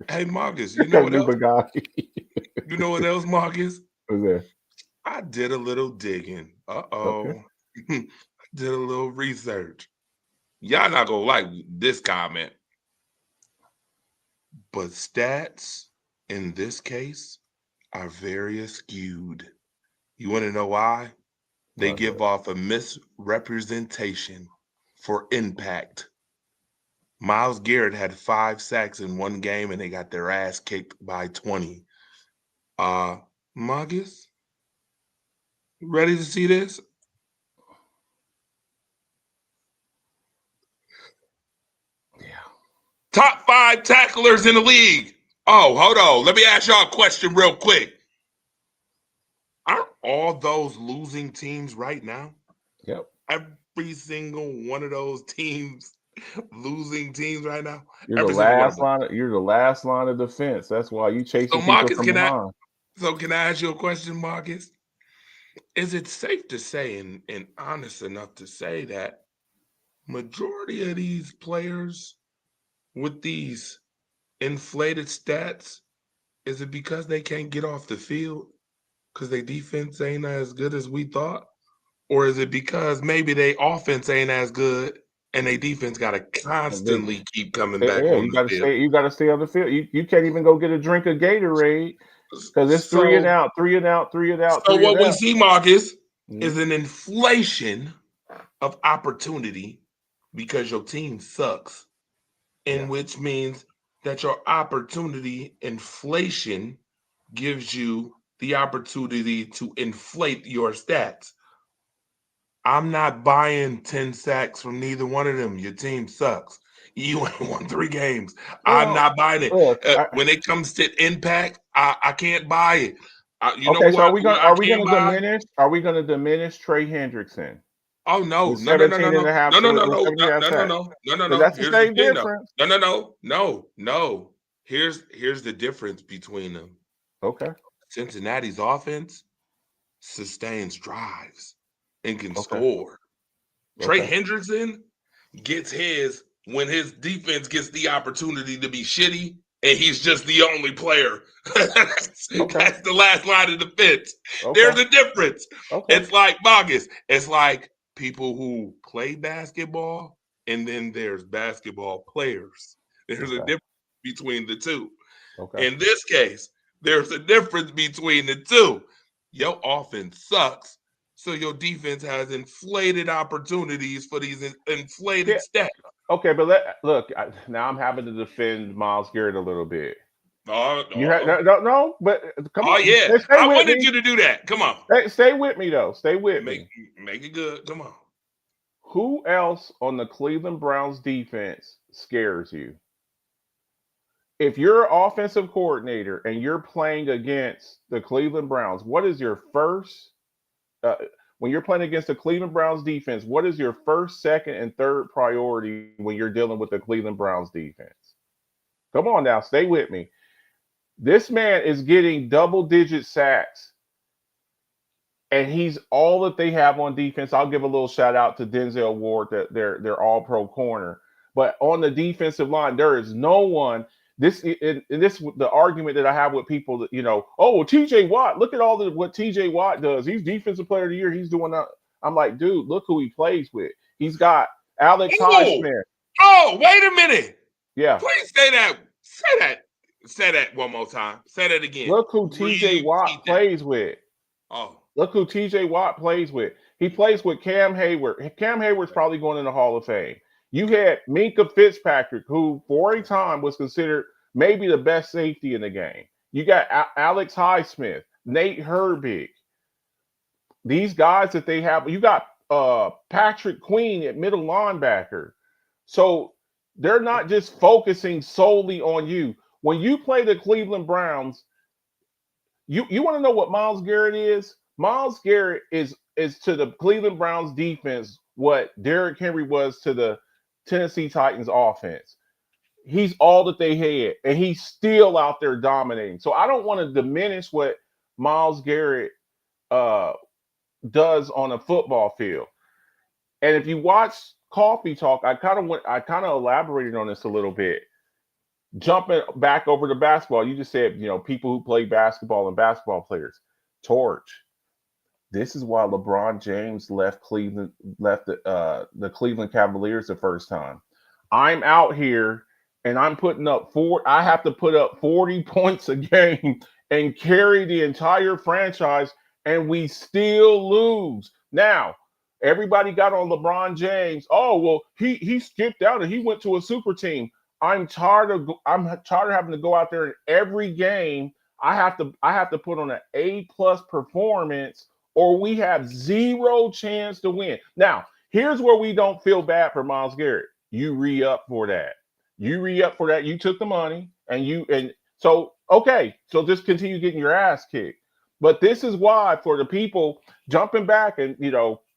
hey, Marcus. You know what else? Bugatti. You know what else, Marcus? What's that? I did a little digging. Okay. I did a little research. Y'all not gonna like this comment. But stats in this case are very skewed. You want to know why? They give off a misrepresentation for impact. Myles Garrett had 5 sacks in one game and they got their ass kicked by 20. Marcus, ready to see this? Yeah. Top 5 tacklers in the league. Oh, hold on. Let me ask y'all a question real quick. Aren't all those losing teams right now? Yep. Every single one of those teams losing teams right now. You're the last line of defense. That's why you chasing people from behind. So can I ask you a question, Marcus? Is it safe to say and honest enough to say that majority of these players with these inflated stats, is it because they can't get off the field because their defense ain't as good as we thought? Or is it because maybe their offense ain't as good and their defense got to constantly keep coming back Yeah, on the field? you gotta stay on the field. You can't even go get a drink of Gatorade because it's three and So, out, three and out, three and out, so three and what we out. see, Marcus, Mhm. is an inflation of opportunity because your team sucks, Yeah. in which means that your opportunity inflation gives you the opportunity to inflate your stats. I'm not buying 10 sacks from neither one of them. Your team sucks. You ain't won 3 games. I'm Well, not buying it. look, When it comes to impact, I can't buy it. You know okay. So what I are we can't gonna buy? diminish? Are we gonna diminish Trey Hendrickson Oh no, with no, no, no, no, 17 and no, a half no, no, no, with no, 17 and a half no, no, sacks? no, no, no, Because no. that's the Here's the same thing though. difference. No, no, no, no, no. Here's the difference between them. Okay. Cincinnati's offense sustains drives and can Okay. score. Trey Okay. Hendrickson gets his when his defense gets the opportunity to be shitty, and he's just the only player. that's, Okay. that's the last line of defense. Okay. There's a difference. Okay. It's like Bogus. It's like people who play basketball, and then there's basketball players. There's a Okay. difference between the two. Okay. In this case, there's a difference between the two. Your offense sucks, so your defense has inflated opportunities for these inflated Yeah. stats. Okay. But look. Now I'm having to defend Miles Garrett a little bit. Oh, You have oh, no. But come oh on. yeah. Stay I with wanted me. you to do that. Come on. Stay with me though. Stay with Make me. make it good. Come on. Who else on the Cleveland Browns defense scares you? If you're an offensive coordinator and you're playing against the Cleveland Browns, what is your first uh, when you're playing against the Cleveland Browns defense? What is your first, second, and third priority when you're dealing with the Cleveland Browns defense? Come on now, stay with me. This man is getting double-digit sacks, and he's all that they have on defense. I'll give a little shout out to Denzel Ward, that they're all-pro corner. But on the defensive line, there is no one. This the argument that I have with people that oh well, T.J. Watt, look at what T.J. Watt does. He's defensive player of the year. He's doing that. I'm like, dude, look who he plays with. He's got Alex Oh, Highsmith. oh, wait a minute. Yeah, Please say that. Say that. Say that one more time. Say that again. look who T.J. Watt Repeat that. plays with. Oh, Look who T.J. Watt plays with. He plays with Cam Hayward. Cam Hayward's probably going in the Hall of Fame. You had Minka Fitzpatrick, who for a time was considered maybe the best safety in the game. You got Alex Highsmith, Nate Herbig. These guys that they have. You got Patrick Queen at middle linebacker. So they're not just focusing solely on you. When you play the Cleveland Browns, you want to know what Myles Garrett is? Myles Garrett is to the Cleveland Browns defense what Derrick Henry was to the Tennessee Titans offense. He's all that they had, and he's still out there dominating. So I don't want to diminish what Myles Garrett uh, does on a football field. And if you watch Coffee Talk, I kind of elaborated on this a little bit. Jumping back over to basketball, you just said, people who play basketball and basketball players. Torch. This is why LeBron James left the Cleveland Cavaliers the first time. I'm out here and I'm putting up I have to put up 40 points a game and carry the entire franchise, and we still lose. Now, everybody got on LeBron James. Oh, well, he skipped out and he went to a super team. I'm tired of having to go out there in every game. I have to put on an A+ performance, or we have zero chance to win. Now, here's where we don't feel bad for Myles Garrett. You re-up for that. You took the money, and so okay. So just continue getting your ass kicked. But this is why, for the people jumping back, and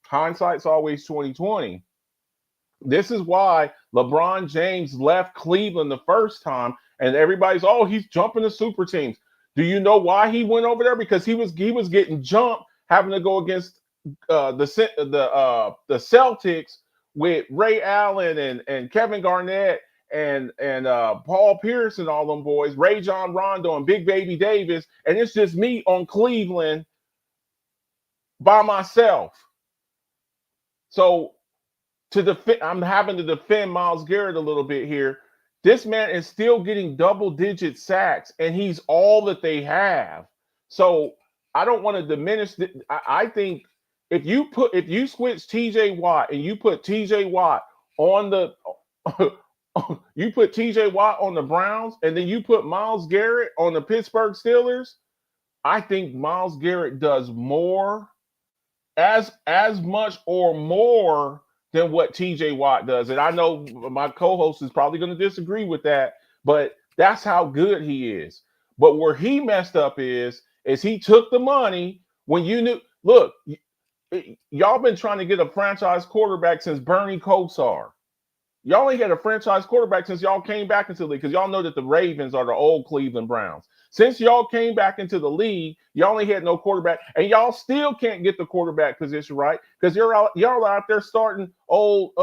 hindsight's always 2020. This is why LeBron James left Cleveland the first time, and everybody's, oh, he's jumping the super teams. Do you know why he went over there? Because he was getting jumped having to go against the Celtics with Ray Allen and Kevin Garnett and Paul Pierce and all them boys, Ray John Rondo and Big Baby Davis, and it's just me on Cleveland by myself. So I'm having to defend Myles Garrett a little bit here. This man is still getting double-digit sacks, and he's all that they have. So I don't want to diminish. I think if you switch TJ Watt and you put TJ Watt on the you put TJ Watt on the Browns, and then you put Myles Garrett on the Pittsburgh Steelers, I think Myles Garrett does more, as much or more than what TJ Watt does. And I know my co-host is probably going to disagree with that, but that's how good he is. But where he messed up is he took the money when you knew, look, y'all been trying to get a franchise quarterback since Bernie Kosar. Y'all ain't had a franchise quarterback since y'all came back into the league, because y'all know that the Ravens are the old Cleveland Browns. Since y'all came back into the league, y'all ain't had no quarterback, and y'all still can't get the quarterback position right because y'all out there starting old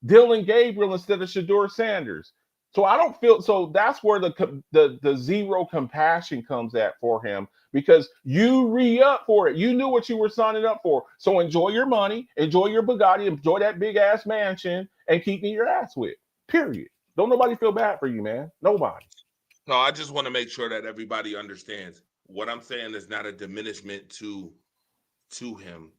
Dylan Gabriel instead of Shedeur Sanders. So I don't feel so. That's where the zero compassion comes at for him, because you re-up for it. You knew what you were signing up for. So enjoy your money, enjoy your Bugatti, enjoy that big ass mansion, and keep me your ass with. Period. Don't nobody feel bad for you, man. Nobody. No, I just want to make sure that everybody understands what I'm saying is not a diminishment to him.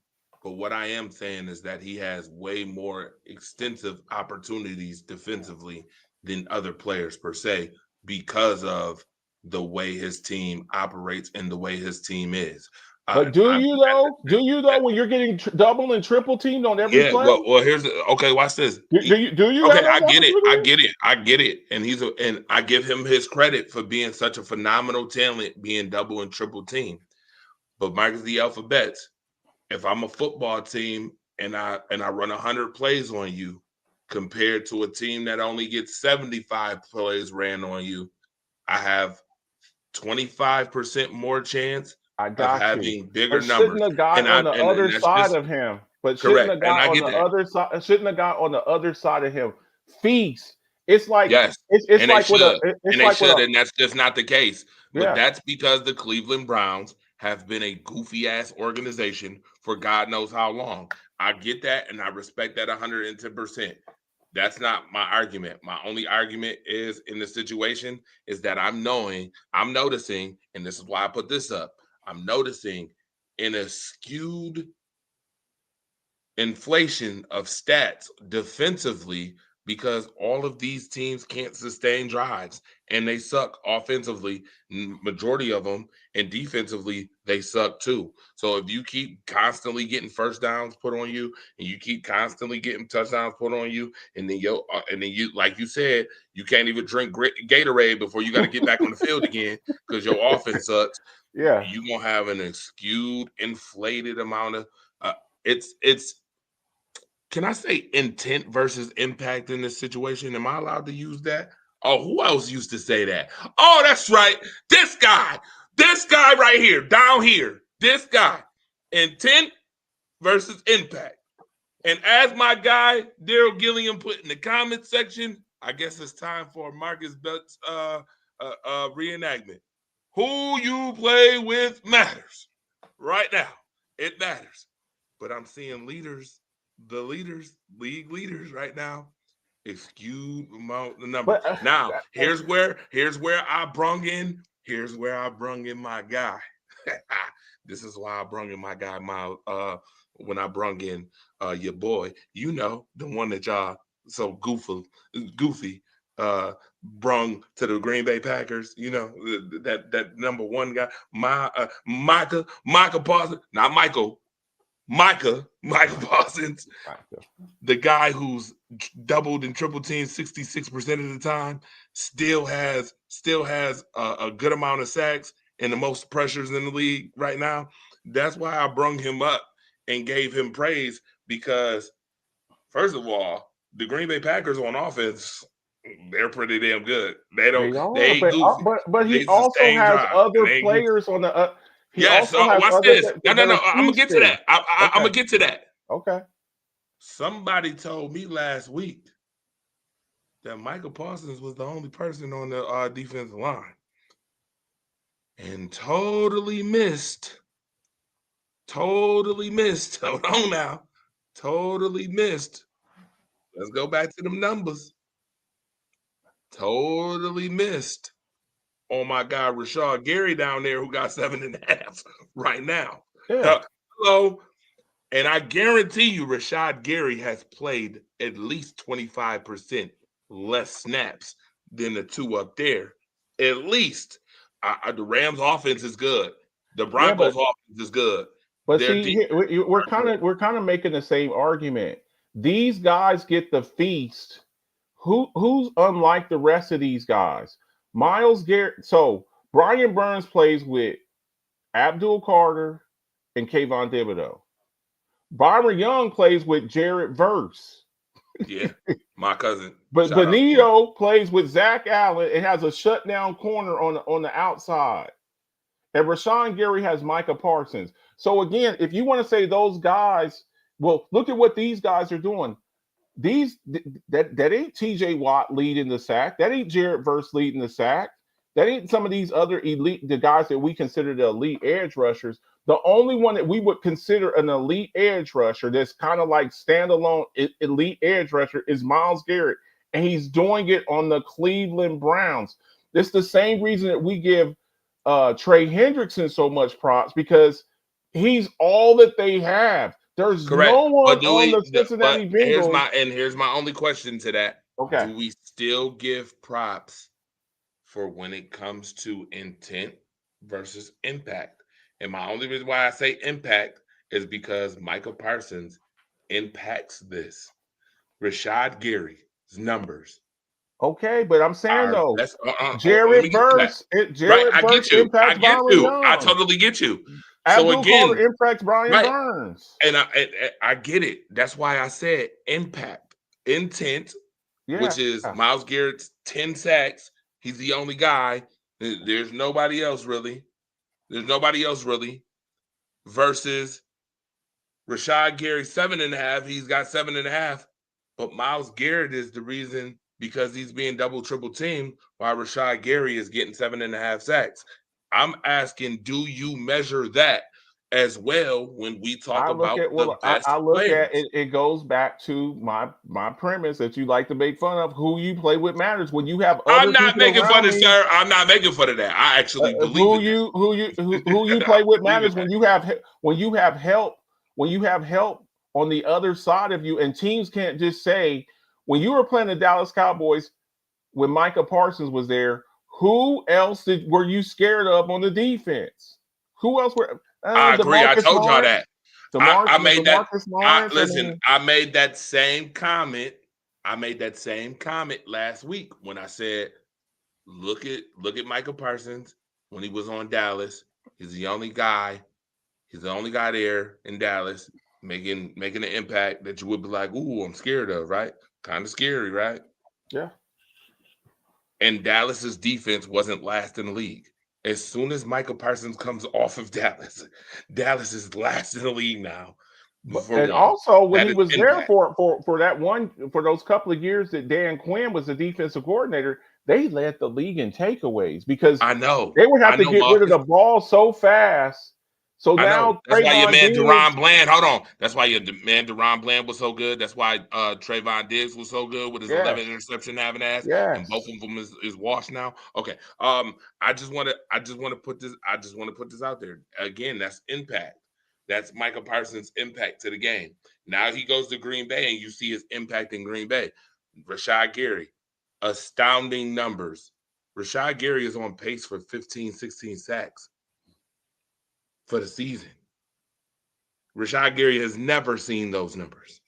But what I am saying is that he has way more extensive opportunities defensively than other players per se, because of the way his team operates and the way his team is. But do you though? When you're getting double and triple teamed on every play? Well, here's okay. Watch this. Do you? Okay, I get it. And I give him his credit for being such a phenomenal talent, being double and triple team. But Marcus the Alphabets, if I'm a football team and I run 100 plays on you, compared to a team that only gets 75 plays ran on you, I have 25% more chance of having bigger numbers. Shouldn't a guy on the other side of him? But shouldn't a guy on the other side? Shouldn't a guy on the other side of him feast? It's like yes, it's like and that's just not the case. But that's because the Cleveland Browns have been a goofy ass organization for God knows how long. I get that, and I respect that 110%. That's not my argument. My only argument is in the situation is that I'm noticing, and this is why I put this up. I'm noticing in a skewed inflation of stats defensively, because all of these teams can't sustain drives and they suck offensively, majority of them, and defensively they suck too. So if you keep constantly getting first downs put on you and you keep constantly getting touchdowns put on you, and then you like you said, you can't even drink Gatorade before you got to get back on the field again because your offense sucks. Yeah, you're gonna have an skewed, inflated amount of it's can I say intent versus impact in this situation? Am I allowed to use that? Oh, who else used to say that? Oh, that's right. This guy right here, down here, this guy. Intent versus impact. And as my guy, Daryl Gilliam, put in the comment section, I guess it's time for Marcus Belt's reenactment. Who you play with matters. Right now, it matters. But I'm seeing league leaders right now, a skewed amount of numbers. Now, here's where I brung in my guy. This is why I brung in my guy, when I brung in your boy, the one that y'all so goofy brung to the Green Bay Packers, that number one guy, Micah Parsons, not Michael. Micah Parsons, the guy who's doubled and triple teamed 66% of the time, still has a good amount of sacks and the most pressures in the league right now. That's why I brung him up and gave him praise, because first of all, the Green Bay Packers on offense, they're pretty damn good. But he also has other players on the He Yes. also has Watch others this. that No. are I'm gonna get to that. I'm Okay. gonna get to that. Okay. Somebody told me last week that Michael Parsons was the only person on the defensive line, and totally missed. Totally missed. Hold on now. Totally missed. Let's go back to them numbers. Totally missed. Oh my God, Rashad Gary down there who got 7.5 right now. Yeah. Hello. And I guarantee you, Rashad Gary has played at least 25% less snaps than the two up there. At least. The Rams' offense is good. The Broncos' offense is good. But Their see, we're kind of making the same argument. These guys get the feast. Who's unlike the rest of these guys? Myles Garrett. So Brian Burns plays with Abdul Carter and Kayvon Thibodeau. Byron Young plays with Jared Verse. Yeah, my cousin. But Shout out. Benito plays with Zach Allen. It has a shutdown corner on the outside. And Rashawn Gary has Micah Parsons. So again, if you want to say those guys, well, look at what these guys are doing. That ain't TJ Watt leading the sack. That ain't Jared Verse leading the sack. That ain't some of these other elite, the guys that we consider the elite edge rushers. The only one that we would consider an elite edge rusher that's kind of like standalone elite edge rusher is Myles Garrett. And he's doing it on the Cleveland Browns. It's the same reason that we give Trey Hendrickson so much props, because he's all that they have. There's correct. No one but on the Cincinnati Bengals. Here's my only question to that. Okay. Do we still give props for when it comes to intent versus impact? And my only reason why I say impact is because Michael Parsons impacts this. Rashad Gary's numbers. Okay, but I'm saying though, Jared Verse impacts Byron Young. I totally get you. Abdul Carter impacts Brian Burns. And I get it. That's why I said impact, intent, which is Myles Garrett's 10 sacks. He's the only guy. There's nobody else really. Versus Rashad Gary 7.5. He's got 7.5. But Myles Garrett is the reason, because he's being double, triple teamed, why Rashad Gary is getting 7.5 sacks. I'm asking, do you measure that as well when we talk about the best players? It goes back to my premise that you like to make fun of. Who you play with matters. When you have other I'm not making fun of, sir. I'm not making fun of that. I actually believe who you play with matters. When you have help on the other side of you, and teams can't just say, when you were playing the Dallas Cowboys when Micah Parsons was there, who else were you scared of on the defense? Who else were? I agree. I told y'all that. I made that. I made that same comment. I made that same comment last week when I said, look at Micah Parsons when he was on Dallas. He's the only guy. He's the only guy there in Dallas making an impact that you would be like, ooh, I'm scared of, right? Kind of scary, right? Yeah. And Dallas's defense wasn't last in the league. As soon as Michael Parsons comes off of Dallas, Dallas is last in the league now. And also, when he was there for those couple of years that Dan Quinn was the defensive coordinator, they led the league in takeaways, because I know they would have to get rid of the ball so fast. So now that's why your man Deron Bland. Hold on, that's why your man Deron Bland was so good. That's why Trayvon Diggs was so good with his 11 interception having ass. Yes. And both of them is washed now. Okay. I just want to put this out there again. That's impact. That's Michael Parsons' impact to the game. Now he goes to Green Bay, and you see his impact in Green Bay. Rashad Gary, astounding numbers. Rashad Gary is on pace for 15, 16 sacks for the season. Rashad Gary has never seen those numbers.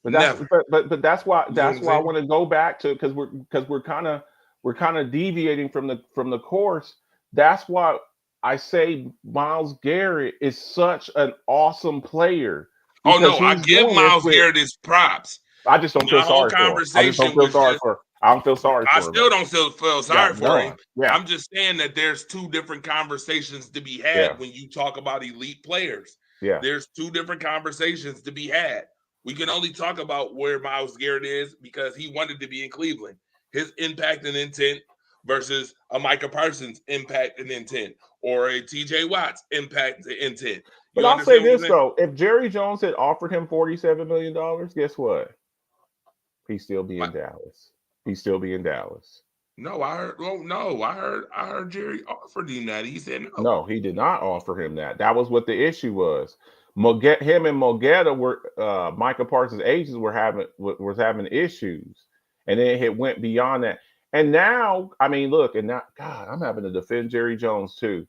But that's why I want to go back to, because we're kind of deviating from the course. That's why I say Myles Garrett is such an awesome player. Oh no, I give Myles Garrett his props. I just don't feel sorry for him. I don't feel sorry I for him. still don't feel sorry for him. Yeah. I'm just saying that there's two different conversations to be had Yeah. when you talk about elite players. Yeah. There's two different conversations to be had. We can only talk about where Myles Garrett is because he wanted to be in Cleveland. His impact and intent versus a Micah Parsons impact and intent, or a TJ Watt's impact and intent. But You I'll say understand what I'm this saying? though: if Jerry Jones had offered him $47 million, guess what? He'd still be in Dallas. He'd still be in Dallas. No, I heard. Oh no, I heard Jerry offered him that. He said no. No, he did not offer him that. That was what the issue was. Him and Mogetta were Micah Parsons' agents were having issues, and then it went beyond that. And now, I mean, look, and now, God, I'm having to defend Jerry Jones too.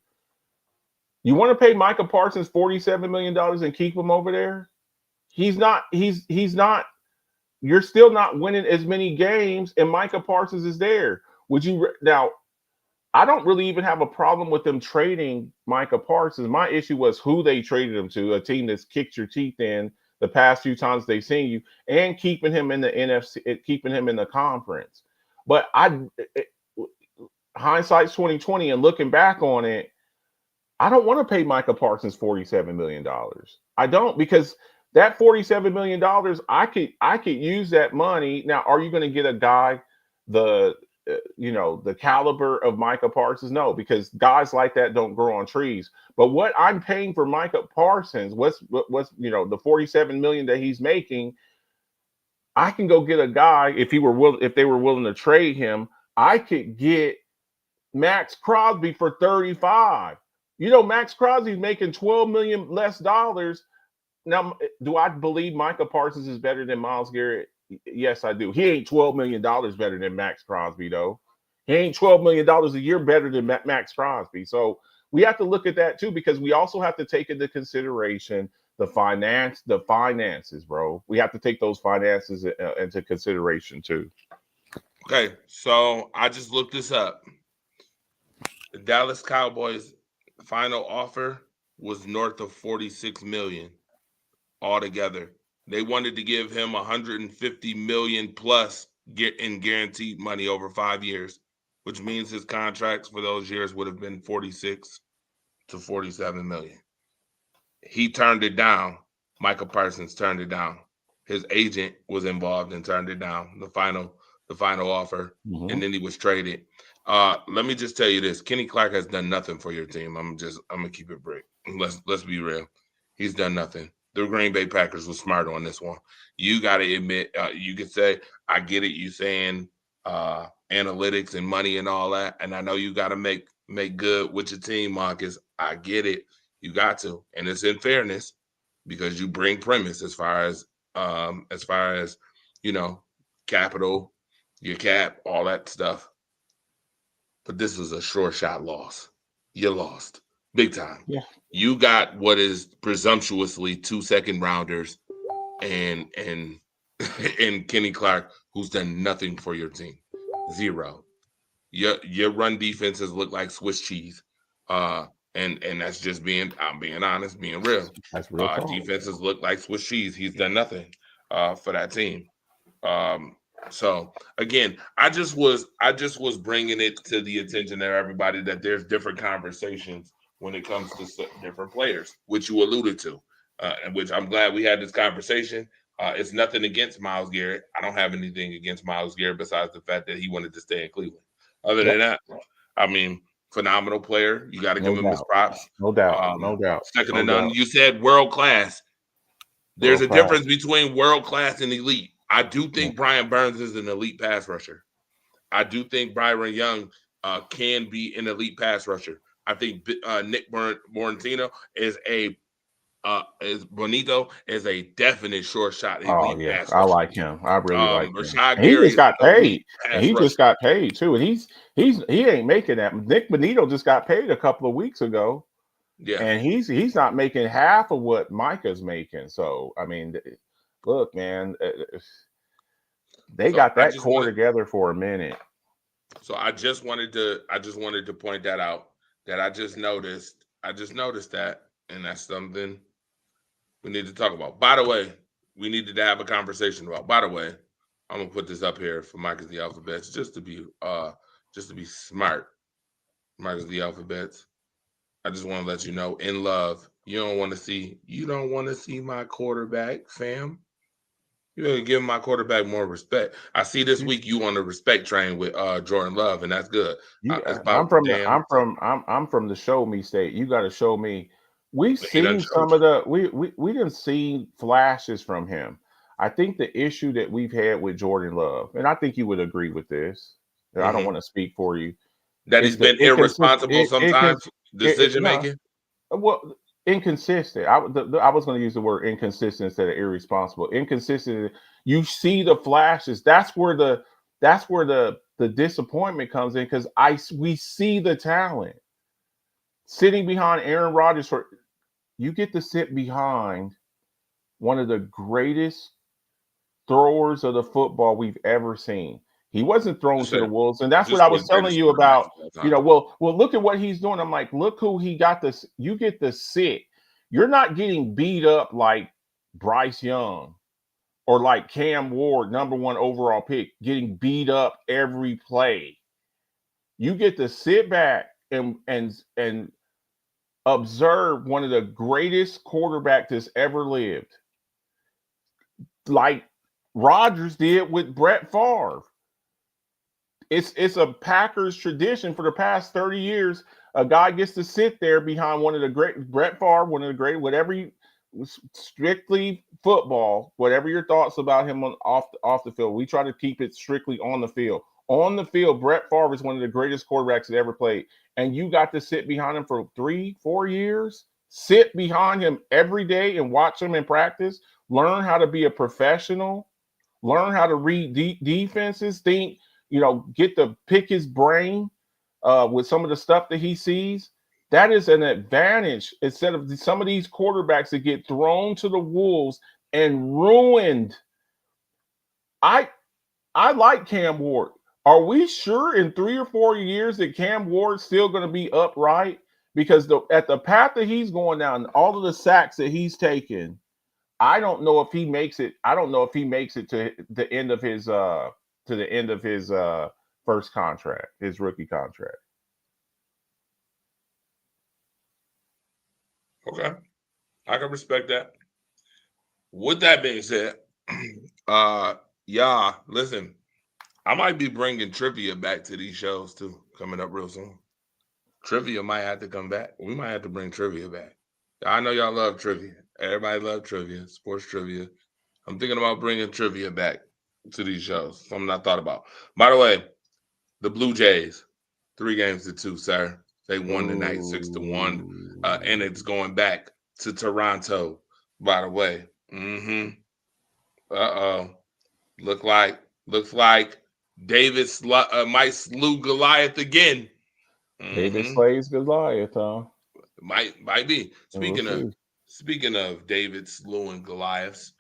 You want to pay Micah Parsons $47 million and keep him over there? He's not. He's not. You're still not winning as many games, and Micah Parsons is there. Would you now? I don't really even have a problem with them trading Micah Parsons. My issue was who they traded him to, a team that's kicked your teeth in the past few times they've seen you, and keeping him in the NFC, keeping him in the conference. But hindsight's 2020, and looking back on it, I don't want to pay Micah Parsons $47 million. I don't, because that $47 million, I could use that money. Now, are you going to get a guy the caliber of Micah Parsons? No, because guys like that don't grow on trees. But what I'm paying for Micah Parsons, what's the $47 million that he's making, I can go get a guy if they were willing to trade him. I could get Max Crosby for 35. Max Crosby's making $12 million less dollars. Now, do I believe Micah Parsons is better than Myles Garrett? Yes, I do. He ain't $12 million better than Max Crosby, though. He ain't $12 million a year better than Max Crosby. So we have to look at that too, because we also have to take into consideration the finances, bro. We have to take those finances into consideration too. Okay, so I just looked this up. The Dallas Cowboys' final offer was north of $46 million altogether. They wanted to give him $150 million plus in guaranteed money over 5 years, which means his contracts for those years would have been 46 to 47 million. He turned it down. Micah Parsons turned it down. His agent was involved and turned it down. The final offer, and then he was traded. Let me just tell you this: Kenny Clark has done nothing for your team. I'm gonna keep it brick. Let's be real. He's done nothing. The Green Bay Packers was smart on this one. You got to admit, you could say, I get it. You saying analytics and money and all that, and I know you got to make good with your team, Marcus. I get it. You got to, and it's in fairness because you bring premise as far as capital, your cap, all that stuff. But this was a sure shot loss. You lost big time. Yeah. You got what is presumptuously 2 second rounders and Kenny Clark, who's done nothing for your team. Zero. Your run defenses look like Swiss cheese. And that's just I'm being honest, being real. That's real talk. Defenses look like Swiss cheese. He's done nothing for that team. So again, I just was bringing it to the attention of everybody that there's different conversations when it comes to different players, which you alluded to, and which I'm glad we had this conversation. It's nothing against Myles Garrett. I don't have anything against Myles Garrett besides the fact that he wanted to stay in Cleveland. Other than that, I mean, phenomenal player. You got to give him his props. No doubt. No doubt. Second to none. You said world class. There's a difference between world class and elite. I do think Brian Burns is an elite pass rusher. I do think Byron Young can be an elite pass rusher. I think Nick Morantino is a definite short shot. Oh yeah, I like him. I really like him. Rashad He Gary just got paid. and He just got paid too, and he ain't making that. Nick Bonito just got paid a couple of weeks ago. Yeah, and he's not making half of what Micah's making. So I mean, look, man, they got that core together for a minute. So I just wanted to point that out. That I just noticed that, and that's something we need to talk about. By the way, we needed to have a conversation about. By the way, I'm gonna put this up here for Micah's the Alphabets just to be smart. Micah's the Alphabets. I just want to let you know, in love, you don't want to see my quarterback, fam. You gotta give my quarterback more respect. I see this week you on the respect train with Jordan Love, and that's good. It's about damn. I'm from the show me state. You got to show me. We've He done seen showed some of the we didn't see flashes from him. I think the issue that we've had with Jordan Love, and I think you would agree with this. And I don't want to speak for you. that he's Is the been irresponsible sometimes, decision no, making. well, inconsistent. I was going to use the word inconsistent instead of irresponsible. Inconsistent. You see the flashes. That's where the disappointment comes in because we see the talent sitting behind Aaron Rodgers. You get to sit behind one of the greatest throwers of the football we've ever seen. He wasn't thrown to the wolves, and that's what I was telling you about. Well, look at what he's doing. I'm like, look who he got this. You get to sit. You're not getting beat up like Bryce Young or like Cam Ward, #1 overall pick, getting beat up every play. You get to sit back and observe one of the greatest quarterbacks that's ever lived, like Rodgers did with Brett Favre. It's a Packers tradition for the past 30 years. A guy gets to sit there behind one of the great Brett Favre, one of the great, whatever you strictly football, whatever your thoughts about him off the field. We try to keep it strictly on the field. On the field, Brett Favre is one of the greatest quarterbacks that ever played. And you got to sit behind him for 3-4 years, sit behind him every day and watch him in practice, learn how to be a professional, learn how to read defenses, think, get to pick his brain with some of the stuff that he sees. That is an advantage instead of some of these quarterbacks that get thrown to the wolves and ruined. I like Cam Ward. Are we sure in 3 or 4 years that Cam Ward's still going to be upright? Because at the path that he's going down, all of the sacks that he's taken, I don't know if he makes it. I don't know if he makes it to the end of his first contract, his rookie contract. Okay, I can respect that. With that being said, yeah, listen, I might be bringing trivia back to these shows too, coming up real soon. Trivia might have to come back. We might have to bring trivia back. I know y'all love trivia. Everybody loves trivia, sports trivia. I'm thinking about bringing trivia back to these shows. Something I thought about. By the way, the Blue Jays, 3-2, sir. They won tonight, 6-1, and it's going back to Toronto. By the way, looks like David might slew Goliath again. David slays Goliath, huh? Might be. Speaking of David slewing Goliaths,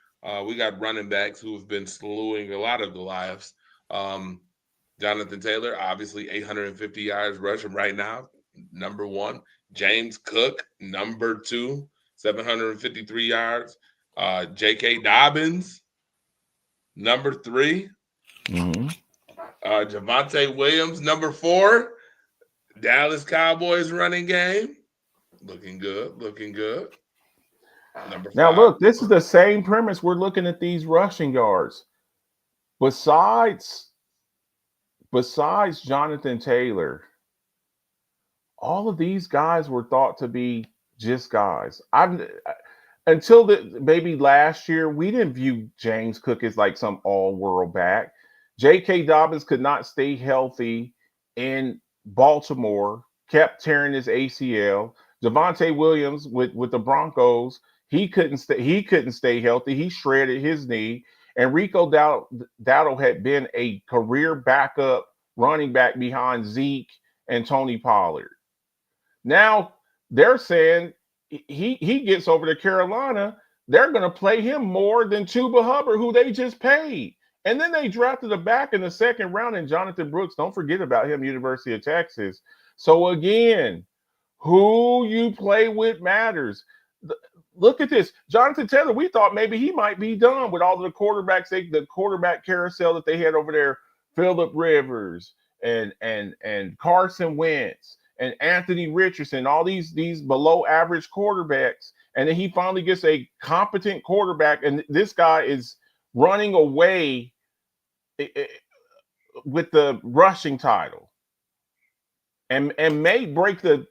we got running backs who have been slewing a lot of Goliaths. Jonathan Taylor, obviously 850 yards rushing right now, #1. James Cook, #2, 753 yards. J.K. Dobbins, #3. Javonte Williams, #4. Dallas Cowboys running game. Looking good. Now, look, this is the same premise. We're looking at these rushing yards. Besides Jonathan Taylor, all of these guys were thought to be just guys. Until maybe last year, we didn't view James Cook as like some all-world back. J.K. Dobbins could not stay healthy in Baltimore, kept tearing his ACL. Javonte Williams with the Broncos, he couldn't stay healthy. He shredded his knee. And Rico Dowdle had been a career backup running back behind Zeke and Tony Pollard. Now they're saying he gets over to Carolina, they're going to play him more than Chuba Hubbard, who they just paid. And then they drafted a back in the second round, and Jonathan Brooks. Don't forget about him, University of Texas. So again, who you play with matters. look at this. Jonathan Taylor, we thought maybe he might be done with all of the quarterbacks, the quarterback carousel that they had over there. Phillip Rivers and Carson Wentz and Anthony Richardson, all these below average quarterbacks. And then he finally gets a competent quarterback, and this guy is running away with the rushing title. And may break the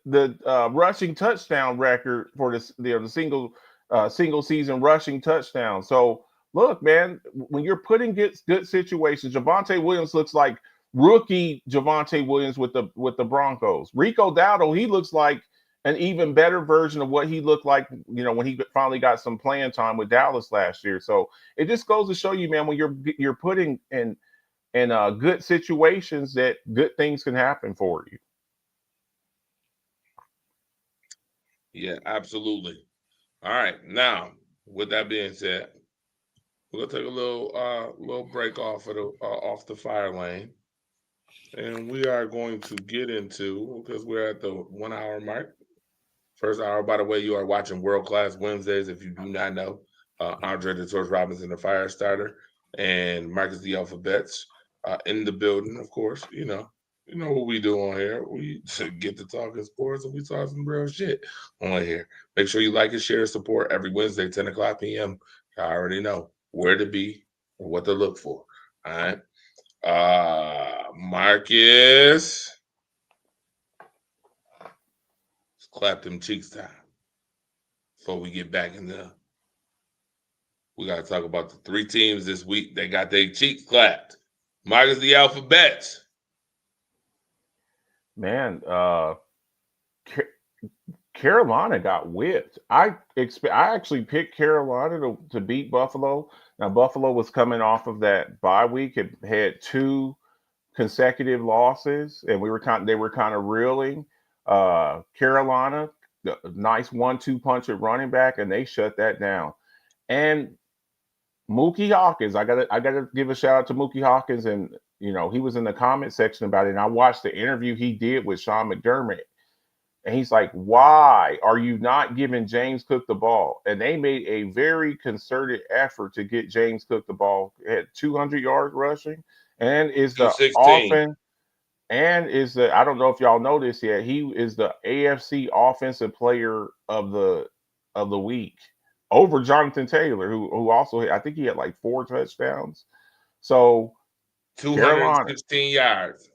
rushing touchdown record for the single season rushing touchdown. So look, man, when you're putting good situations, Javonte Williams looks like rookie Javonte Williams with the Broncos. Rico Dowdle, he looks like an even better version of what he looked like, when he finally got some playing time with Dallas last year. So it just goes to show you, man, when you're putting in good situations, that good things can happen for you. Yeah, absolutely. All right. Now, with that being said, we're gonna take a little break off the fire lane, and we are going to get into, because we're at the 1 hour mark. First hour, by the way, you are watching World Class Wednesdays. If you do not know, Andre the Torch Robinson, the fire starter, and Marcus the Alphabets in the building. Of course, you know what we do on here. We get to talking sports and we talk some real shit on here. Make sure you like and share, support every Wednesday, 10 o'clock p.m. I already know where to be and what to look for. All right. Marcus. Let's clap them cheeks time. Before we get back in there, we got to talk about the 3 teams this week. They got their cheeks clapped. Marcus the Alphabets. Man, Carolina got whipped. I actually picked Carolina to beat Buffalo. Now Buffalo was coming off of that bye week. It had 2 consecutive losses, and they were kind of reeling. Carolina, nice 1-2 punch at running back, and they shut that down. And Mookie Hawkins, I gotta give a shout out to Mookie Hawkins, and he was in the comment section about it, and I watched the interview he did with Sean McDermott, and he's like, "Why are you not giving James Cook the ball?" And they made a very concerted effort to get James Cook the ball. He had 200 yards rushing, and is the 216. offense, and is the I don't know if y'all know this yet. He is the AFC Offensive Player of the week over Jonathan Taylor, who also I think he had like 4 touchdowns. So 216 yards.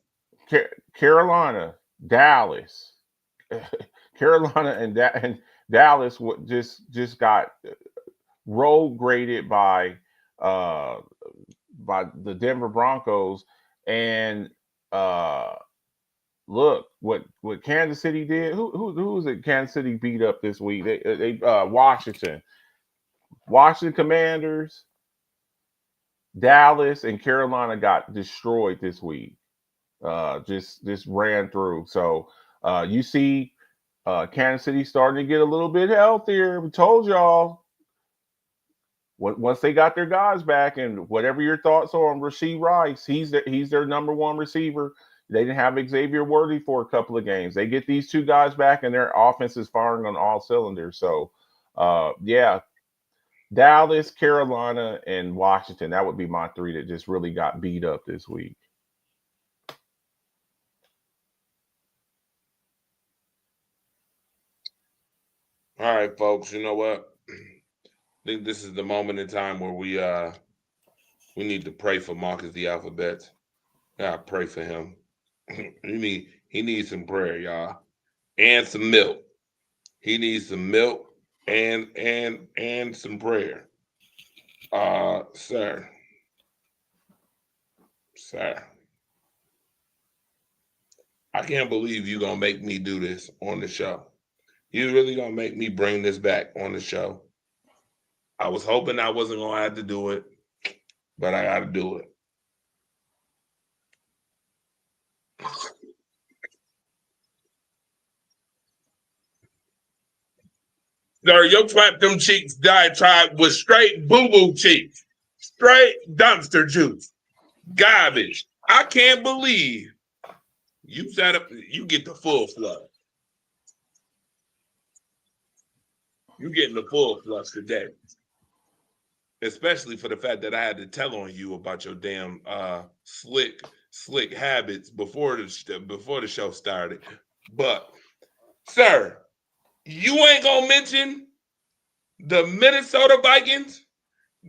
Carolina, Dallas, Carolina and Dallas just got road graded by the Denver Broncos. And look what Kansas City did. Who was it? Kansas City beat up this week. They Washington Commanders, Dallas, and Carolina got destroyed this week. Just ran through. So you see Kansas City starting to get a little bit healthier. We told y'all. Once they got their guys back, and whatever your thoughts are on Rashee Rice, he's their number 1 receiver. They didn't have Xavier Worthy for a couple of games. They get these 2 guys back, and their offense is firing on all cylinders. So, yeah, Dallas, Carolina, and Washington. That would be my 3 that just really got beat up this week. All right, folks. You know what? I think this is the moment in time where we need to pray for Marcus the Alphabet. God, pray for him. He needs some prayer, y'all, and some milk. He needs some milk and some prayer. Sir. I can't believe you're gonna make me do this on the show. You really gonna make me bring this back on the show? I was hoping I wasn't gonna have to do it, but I gotta do it. Sir, your clap them cheeks diatribe was straight boo-boo cheeks. Straight dumpster juice. Garbage. I can't believe you set up, you get the full flood. You getting the full flush today, especially for the fact that I had to tell on you about your damn slick habits before the show started. But sir, you ain't gonna mention the Minnesota Vikings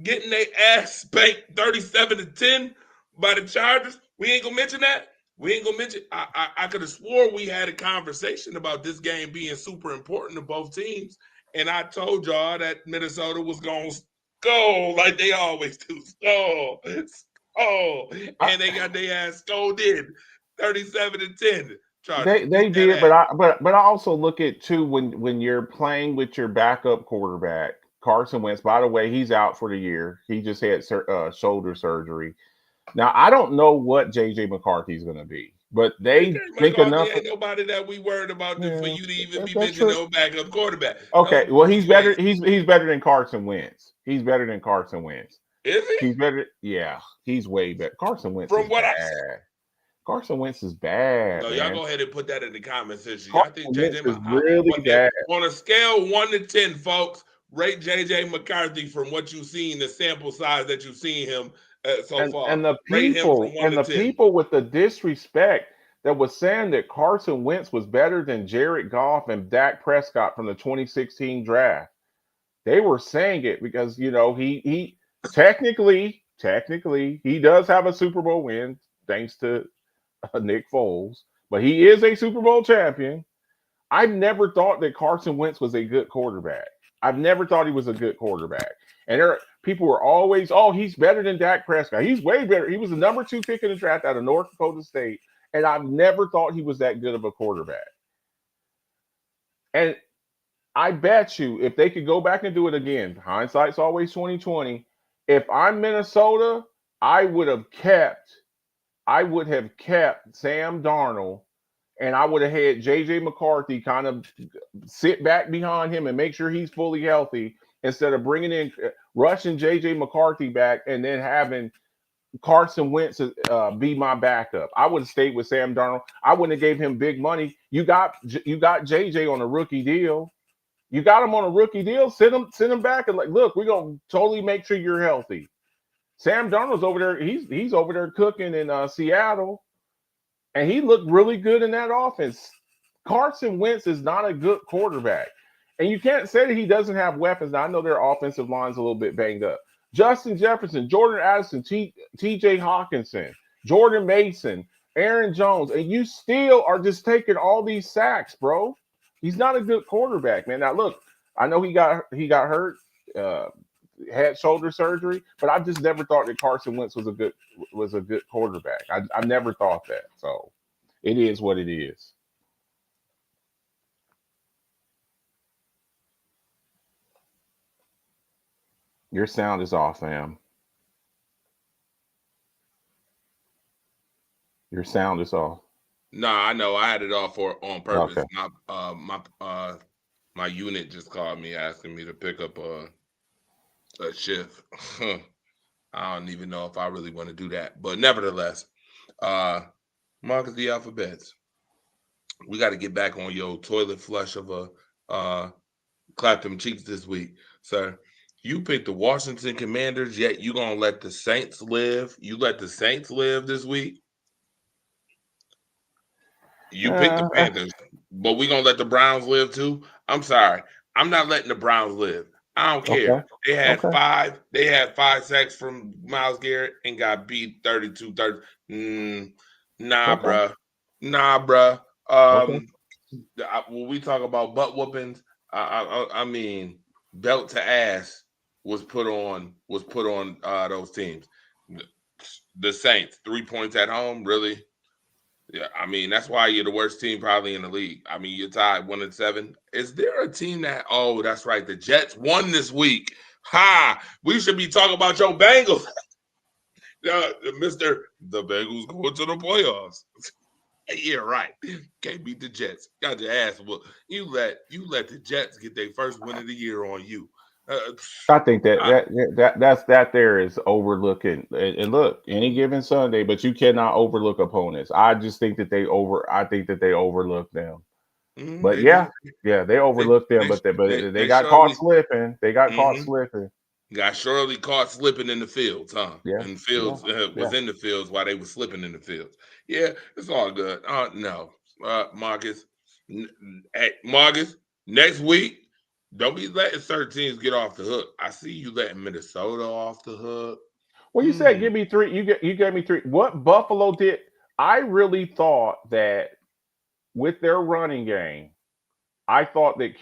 getting their ass spanked 37-10 by the Chargers. We ain't gonna mention that. We ain't gonna mention. I could have swore we had a conversation about this game being super important to both teams, and I told y'all that Minnesota was gonna go like they always do. And they got their ass scolded 37-10. Chargers beat They that did, ass. but I also look at too when you're playing with your backup quarterback Carson Wentz. By the way, he's out for the year. He just had shoulder surgery. Now I don't know what JJ McCarthy's going to be, but they JJ think McCarthy enough. ain't nobody that we worried about for Yeah, you to even be that's mentioning true. no backup quarterback. Okay, No, well he's you better. ain't. He's better than Carson Wentz. He's better than Carson Wentz. Is he? He's better. Yeah, he's way better. Carson Wentz From is what I've seen. bad. Carson Wentz is bad, No, y'all man. go ahead and put that in the comment section. Y'all think Carson Wentz JJ is really bad. on a scale 1 to 10, folks, rate JJ McCarthy from what you've seen, the sample size that you've seen him so far. And the Rate him from people 1 to 10. with the disrespect that was saying that Carson Wentz was better than Jared Goff and Dak Prescott from the 2016 draft. They were saying it because he technically he does have a Super Bowl win thanks to Nick Foles, but he is a Super Bowl champion. I never thought that Carson Wentz was a good quarterback. I've never thought he was a good quarterback. And people were always, oh, he's better than Dak Prescott. He's way better. He was the number 2 pick in the draft out of North Dakota State. And I've never thought he was that good of a quarterback. And I bet you if they could go back and do it again, hindsight's always 2020. If I'm Minnesota, I would have kept Sam Darnold, and I would have had JJ McCarthy kind of sit back behind him and make sure he's fully healthy instead of rushing JJ McCarthy back and then having Carson Wentz be my backup. I would have stayed with Sam Darnold. I wouldn't have gave him big money. You got JJ on a rookie deal. You got him on a rookie deal. Send him back and look, we're gonna totally make sure you're healthy. Sam Darnold's over there. He's over there cooking in Seattle, and he looked really good in that offense. Carson Wentz is not a good quarterback, and you can't say that he doesn't have weapons. Now I know their offensive line's a little bit banged up. Justin Jefferson, Jordan Addison, T.J. Hawkinson, Jordan Mason, Aaron Jones, and you still are just taking all these sacks, bro. He's not a good quarterback, man. Now look, I know he got hurt, had shoulder surgery, but I just never thought that Carson Wentz was a good quarterback. I never thought that. So it is what it is. Your sound is off, fam. Your sound is off. Nah, I know. I had it off on purpose. Okay. My unit just called me asking me to pick up a shift. I don't even know if I really want to do that, but nevertheless, Marcus the Alphabets. We got to get back on your toilet flush of a clap them cheeks this week, sir. You picked the Washington Commanders, yet you gonna let the Saints live. You let the Saints live this week. You picked the Panthers, but we gonna let the Browns live too. I'm sorry, I'm not letting the Browns live. I don't care. Okay. They had Okay. five. They had 5 sacks from Myles Garrett and got beat 32-30. Nah, Okay. bruh. Nah, bruh. Okay. When we talk about butt whoopings, I mean belt to ass was put on those teams. The Saints 3 points at home, really? Yeah, I mean that's why you're the worst team probably in the league. I mean you're tied 1-7. Is there a team that? Oh, that's right. The Jets won this week. Ha! We should be talking about your Bengals, Mister. The Bengals going to the playoffs. Yeah, right. Can't beat the Jets. Got your ass. Well, you let the Jets get their first win of the year on you. I think that there is overlooking. And look, any given Sunday, but you cannot overlook opponents. I just think that I think that they overlook them. But They do. they overlooked them, but they got caught surely slipping. They got caught mhm, slipping. got surely caught slipping in the fields, huh? Yeah, And yeah, fields yeah. was in the fields while they were slipping in the fields. Yeah, it's all good. No, Marcus, hey, Marcus, next week, don't be letting certain teams get off the hook. I see you letting Minnesota off the hook. Well, you said Hmm. give me three. You gave me three. What Buffalo did? I really thought that with their running game, I thought that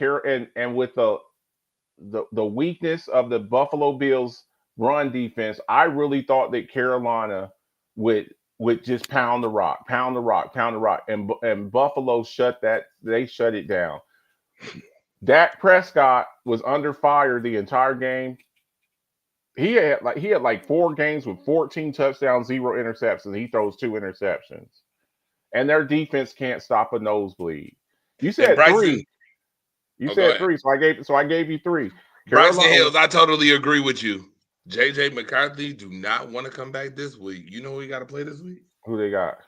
and with the weakness of the Buffalo Bills run defense, I really thought that Carolina would just pound the rock, pound the rock, pound the rock, and Buffalo shut that. They shut it down. Dak Prescott was under fire the entire game. He had like 4 games with 14 touchdowns, 0 interceptions. He throws 2 interceptions, and their defense can't stop a nosebleed. You And said three. You go said ahead. three, so I gave you three. Bryson Carolina. Hills, I totally agree with you. JJ McCarthy do not want to come back this week. You know who we got to play this week? Who they got?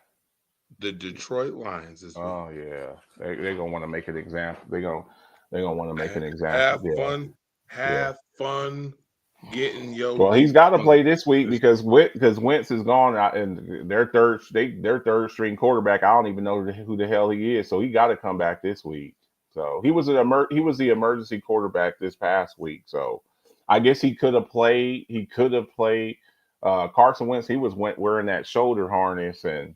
The Detroit Lions this week. Oh yeah, they gonna want to make an example. They gonna want to make an example. Have Yeah, fun. yeah. Have fun getting your Well, he's boots got to on. play this week because Wentz is gone out and their third string quarterback. I don't even know who the hell he is. So he got to come back this week. So he was the emergency quarterback this past week. So I guess he could have played. He could have played. Carson Wentz. He was wearing that shoulder harness and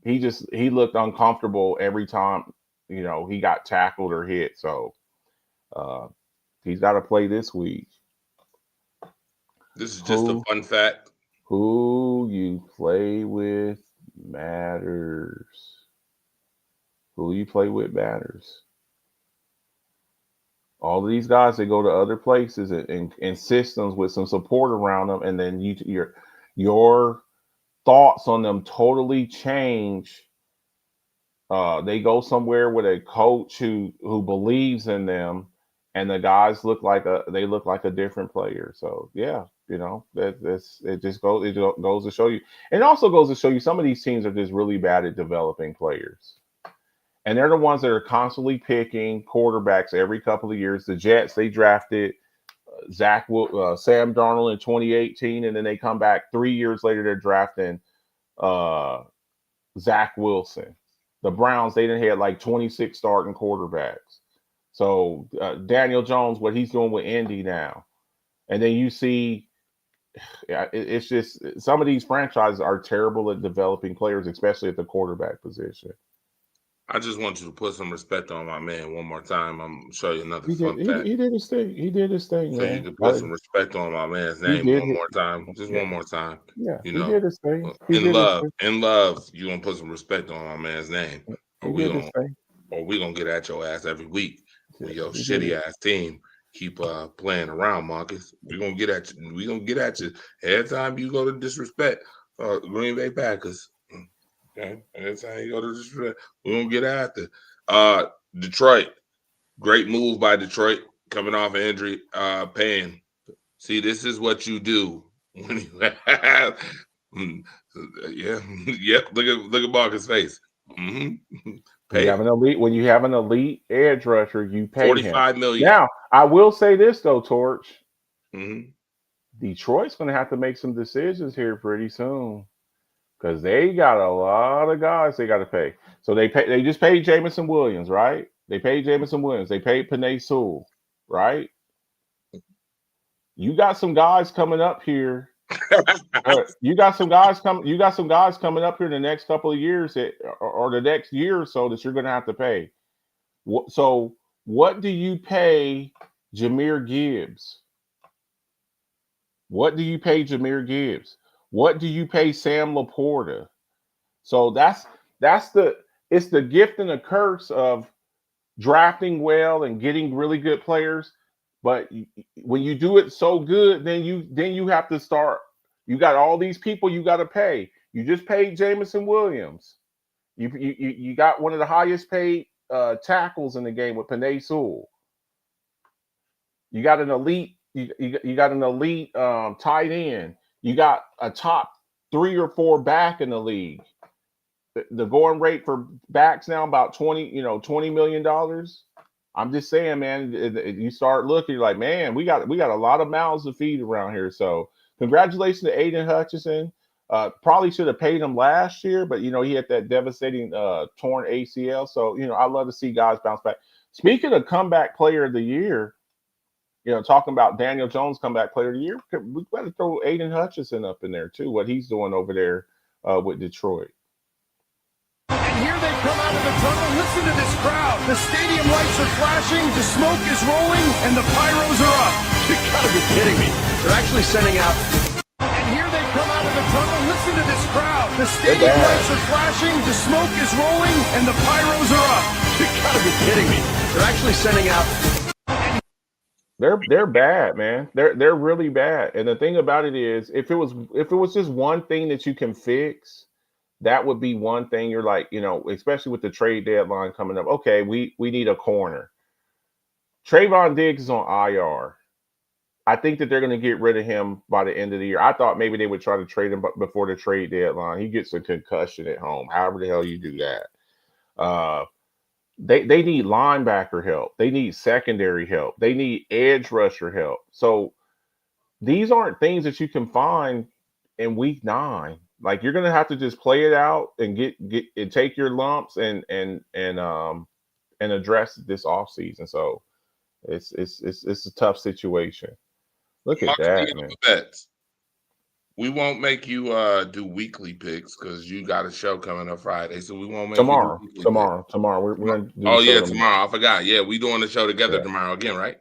he looked uncomfortable every time he got tackled or hit. So uh, he's got to play this week. This is just a Who fun fact. who you play with matters. Who you play with matters. All of these guys, they go to other places and systems with some support around them, and then your thoughts on them totally change. They go somewhere with a coach who believes in them, and the guys look like a different player. So yeah, that's it goes to show you. And it also goes to show you some of these teams are just really bad at developing players. And they're the ones that are constantly picking quarterbacks every couple of years. The Jets, they drafted Sam Darnold in 2018, and then they come back 3 years later. They're drafting uh, Zach Wilson. The Browns, they didn't have like 26 starting quarterbacks. So Daniel Jones, what he's doing with Indy now, and then you see, it's just some of these franchises are terrible at developing players, especially at the quarterback position. I just want you to put some respect on my man one more time. I'm gonna show you another He did. fun He, fact. he did his thing. He did his thing, So you man. can put some respect on my man's He name did. one more time. Just Yeah, one more time. yeah. You He know, did his thing. He did his thing. in love, you gonna put some respect on my man's name. Or He we did his gonna thing. get at your ass every week Yeah, when your he did shitty it. ass team keep playing around, Marcus. We're gonna get at you. We're gonna get at you every time you go to disrespect Green Bay Packers. Okay. Every time you go to disrespect, we're gonna get after. Detroit. Great move by Detroit coming off an injury, paying. See, this is what you do when you have mm, yeah, yep. Look at Marcus' face. Mm-hmm. You Pay have him. an elite when you have an elite edge rusher, you pay him. 45 million. Now, I will say this though, Torch. Mm-hmm. Detroit's going to have to make some decisions here pretty soon because they got a lot of guys they got to pay. So they just paid Jameson Williams, right? They paid Jameson Williams. They paid Penei Sewell, right? You got some guys coming up here. You got some guys coming up here in the next couple of years or the next year or so that you're going to have to pay. So what do you pay Jahmyr Gibbs? What do you pay Jahmyr Gibbs? What do you pay Sam Laporta? So it's the gift and the curse of drafting well and getting really good players. But when you do it so good, then you have to start. You got all these people you got to pay. You just paid Jameson Williams. You got one of the highest paid tackles in the game with Penei Sewell. You got an elite. You got an elite tight end. You got a top 3 or 4 back in the league. the going rate for backs now about $20 million. I'm just saying, man, you start looking, you're like, man, we got a lot of mouths to feed around here. So congratulations to Aiden Hutchinson. Probably should have paid him last year, but he had that devastating torn ACL. So I love to see guys bounce back. Speaking of comeback player of the year, talking about Daniel Jones comeback player of the year, we got to throw Aiden Hutchinson up in there too. What he's doing over there with Detroit. And here they come out of the tunnel. Listen to this crowd. The stadium lights are flashing, the smoke is rolling, and the pyros are up. You gotta be kidding me. They're actually sending out. And here they come out of the tunnel. Listen to this crowd. The stadium lights are flashing, the smoke is rolling, and the pyros are up. You gotta be kidding me. They're actually sending out. They're bad, man. They're really bad. And the thing about it is, if it was just one thing that you can fix, that would be one thing. You're like, especially with the trade deadline coming up. Okay, we need a corner. Trayvon Diggs is on IR. I think that they're going to get rid of him by the end of the year. I thought maybe they would try to trade him before the trade deadline. He gets a concussion at home. However the hell you do that. They need linebacker help. They need secondary help. They need edge rusher help. So these aren't things that you can find in week 9. Like, you're gonna have to just play it out and get and take your lumps and address this offseason. So it's a tough situation. Look at that, man. Bets. We won't make you do weekly picks because you got a show coming up Friday, so we won't make tomorrow. You do Tomorrow. We're gonna do tomorrow. I forgot. Yeah, we doing the show together tomorrow again, right?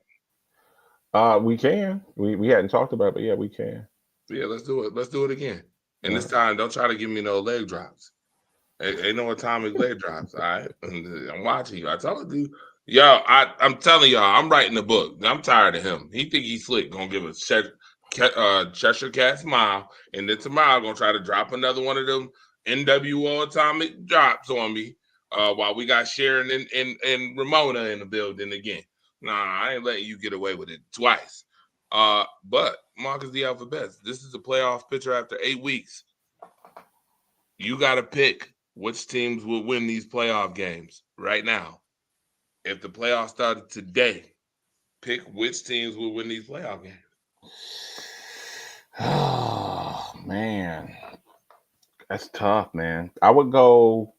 We can. We hadn't talked about it, but yeah, we can. Yeah, let's do it. Let's do it again. And this time, don't try to give me no leg drops. Ain't no atomic leg drops. All right, I'm watching you. I told you, yo. I'm telling y'all, I'm writing the book. I'm tired of him. He think he's slick. Gonna give us Cheshire Cat smile, and then tomorrow gonna try to drop another one of them NWO atomic drops on me. While we got Sharon and Ramona in the building again. Nah, I ain't letting you get away with it twice. But Marcus the Alphabets, this is a playoff picture after 8 weeks. You got to pick which teams will win these playoff games right now. If the playoffs started today, pick which teams will win these playoff games. Oh, man. That's tough, man. I would go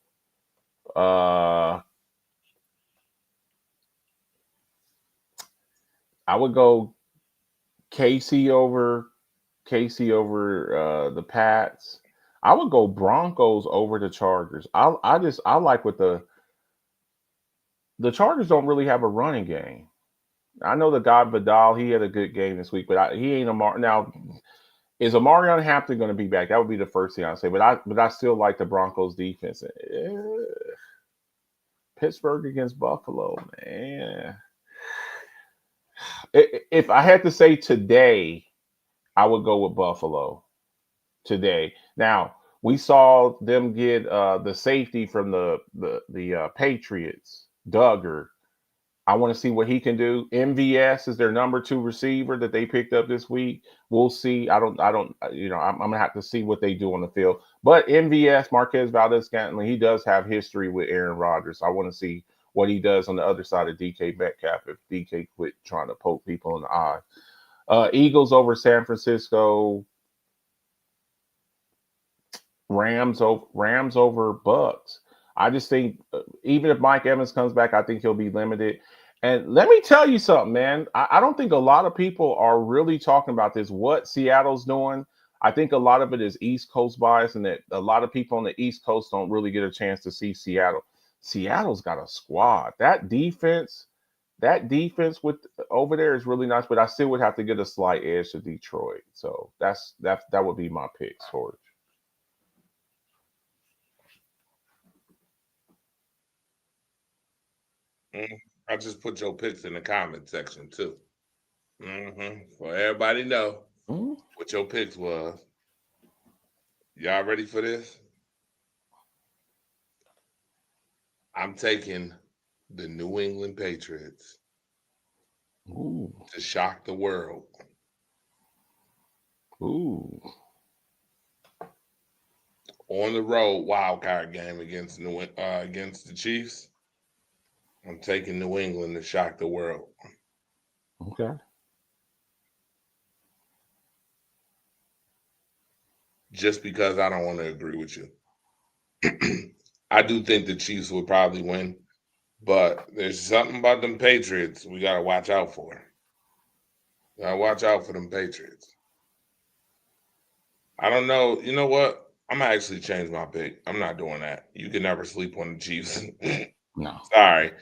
KC over the Pats. I would go Broncos over the Chargers. I like what the Chargers don't really have a running game. I know the guy Vidal, he had a good game this week, but he ain't now. Is Omarion Hampton going to be back? That would be the first thing I'd say. But I still like the Broncos defense. Pittsburgh against Buffalo, man. If I had to say today, I would go with Buffalo today. Now, we saw them get the safety from the Patriots, Duggar. I want to see what he can do. MVS is their number 2 receiver that they picked up this week. We'll see. I'm gonna have to see what they do on the field. But MVS, Marquez Valdes-Scantling, he does have history with Aaron Rodgers. I want to see what he does on the other side of DK Metcalf if DK quit trying to poke people in the eye. Eagles over San Francisco. Rams over Bucks. I just think even if Mike Evans comes back, I think he'll be limited. And let me tell you something, man. I don't think a lot of people are really talking about this, what Seattle's doing. I think a lot of it is East Coast bias, and that a lot of people on the East Coast don't really get a chance to see Seattle. Seattle's got a squad. That defense with over there is really nice, but I still would have to get a slight edge to Detroit. So that would be my pick, Sorge. I just put your picks in the comment section too. For everybody know what your picks was. Y'all ready for this? I'm taking the New England Patriots to shock the world. on the road wild card game against against the Chiefs. I'm taking New England to shock the world. Okay. Just because I don't want to agree with you. I do think the Chiefs would probably win, but there's something about them Patriots we gotta watch out for. Gotta watch out for them Patriots. I don't know. You know what? I'm gonna actually change my pick. I'm not doing that. You can never sleep on the Chiefs. No. Sorry.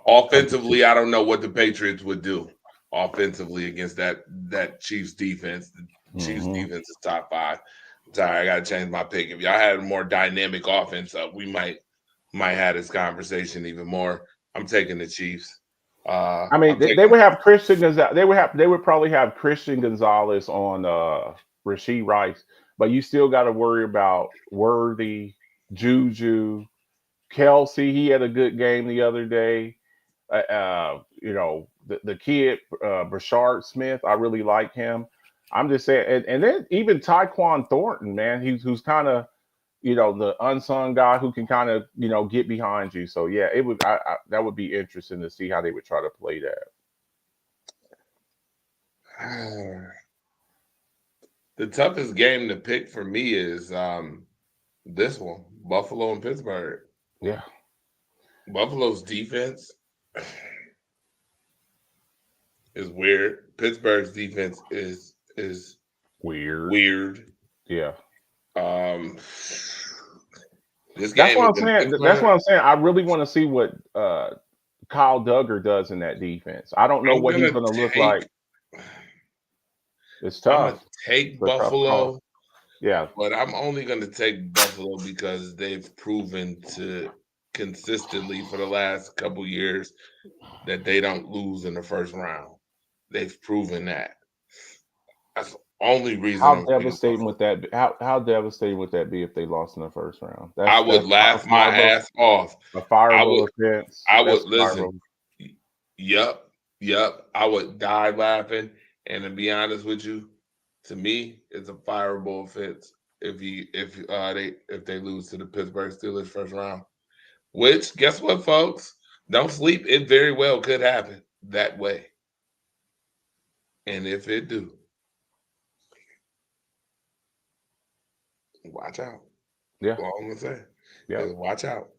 Offensively, I don't know what the Patriots would do offensively against that Chiefs defense. The Chiefs defense is top 5. Sorry, I gotta change my pick. If y'all had a more dynamic offense, we might have this conversation even more. I'm taking the Chiefs. I mean, they would have Christian Gonzalez. They would probably have Christian Gonzalez on Rashee Rice, but you still got to worry about Worthy, Juju, Kelsey. He had a good game the other day. You know, the kid Brashard Smith. I really like him. I'm just saying, and then even Tyquan Thornton, man, who's kind of, you know, the unsung guy who can kind of, you know, get behind you. So yeah, it would that would be interesting to see how they would try to play that. The toughest game to pick for me is this one, Buffalo and Pittsburgh. Yeah. Buffalo's defense is weird. Pittsburgh's defense is weird. Yeah. This That's game what I'm saying. That's what I'm saying. I really want to see what Kyle Duggar does in that defense. I don't know what he's going to look like. It's tough. I'm going to take Buffalo. Yeah. But I'm only going to take Buffalo because they've proven to consistently for the last couple years that they don't lose in the first round. They've proven that. That's the only reason. How devastating would that be? How devastating would that be if they lost in the first round? I would laugh my ass off. A fireable offense. I would listen. Yep. I would die laughing. And to be honest with you, to me, it's a fireable offense if they lose to the Pittsburgh Steelers first round. Which, guess what, folks? Don't sleep. It very well could happen that way. And if it do, watch out. Yeah. That's all I'm gonna say. Yeah. Watch out.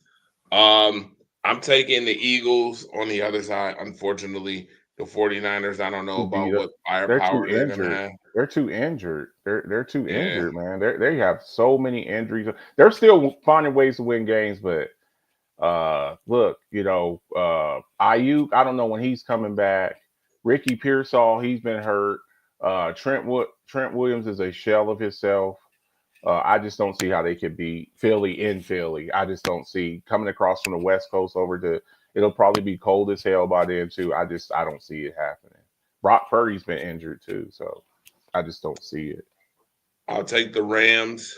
I'm taking the Eagles on the other side. Unfortunately, the 49ers, I don't know about what firepower they're gonna have. They're too injured. They're too injured, man. They have so many injuries. They're still finding ways to win games, but look, you know, Ayuk, I don't know when he's coming back. Ricky Pearsall, he's been hurt. Trent Williams is a shell of himself. I just don't see how they could beat Philly in Philly. I just don't see coming across from the West Coast over to. It'll probably be cold as hell by then too. I don't see it happening. Brock Purdy's been injured too, so I just don't see it. I'll take the Rams.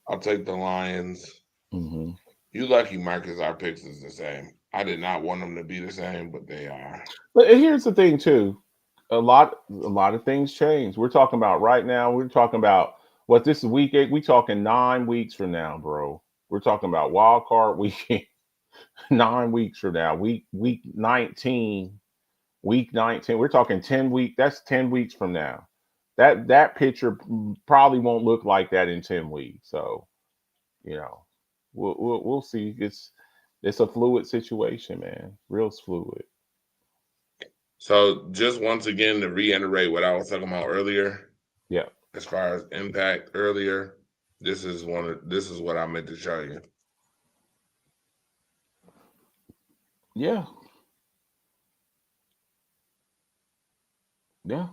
I'll take the Lions. Mm-hmm. You lucky, Marcus. Our picks is the same. I did not want them to be the same, but they are. But here's the thing too. A lot of things change. We're talking about right now. We're talking about what this is week 8. We talking 9 weeks from now, bro. We're talking about wild card weekend. 9 weeks from now, week 19. We're talking 10 weeks. That's 10 weeks from now. That picture probably won't look like that in 10 weeks. So, you know, we'll see. It's a fluid situation, man. Real fluid. So just once again to reiterate what I was talking about earlier. Yeah. As far as impact earlier, this is what I meant to show you. Yeah. Yeah.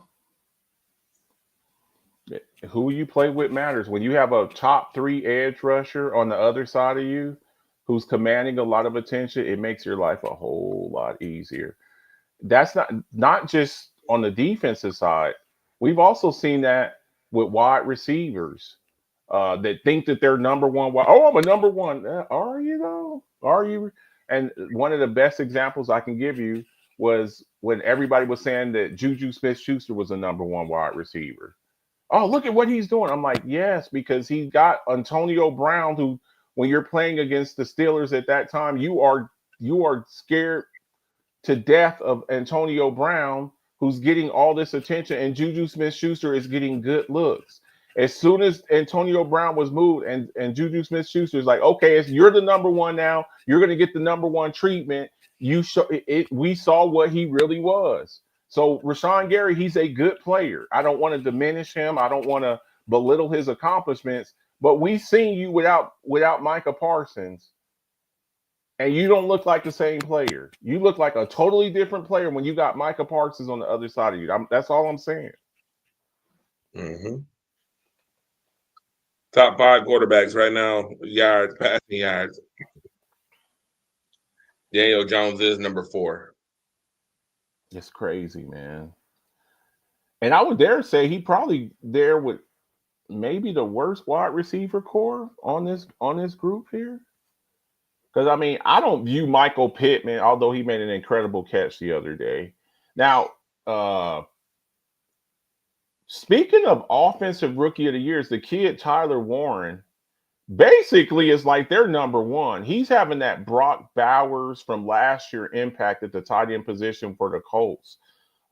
Who you play with matters. When you have a top 3 edge rusher on the other side of you who's commanding a lot of attention, it makes your life a whole lot easier. That's not just on the defensive side. We've also seen that with wide receivers that think that they're number one. Oh, I'm a number one. Are you though? Are you? And one of the best examples I can give you was when everybody was saying that Juju Smith-Schuster was a number one wide receiver. oh, look at what he's doing. I'm like, yes, because he got Antonio Brown, who, when you're playing against the Steelers at that time, you are scared to death of Antonio Brown, who's getting all this attention, and Juju Smith-Schuster is getting good looks. As soon as Antonio Brown was moved, and Juju Smith-Schuster is like, okay, you're the number one now. You're going to get the number one treatment. We saw what he really was. So Rashawn Gary, he's a good player. I don't want to diminish him. I don't want to belittle his accomplishments. But we've seen you without Micah Parsons, and you don't look like the same player. You look like a totally different player when you got Micah Parsons on the other side of you. That's all I'm saying. Mm-hmm. Top 5 quarterbacks right now, yards, passing yards. Daniel Jones is number 4. It's crazy, man. And I would dare say he probably there with maybe the worst wide receiver core on this group here. Because, I mean, I don't view Michael Pittman, although he made an incredible catch the other day. Now, speaking of offensive rookie of the years, the kid Tyler Warren basically is like their number one. He's having that Brock Bowers from last year impact at the tight end position for the Colts.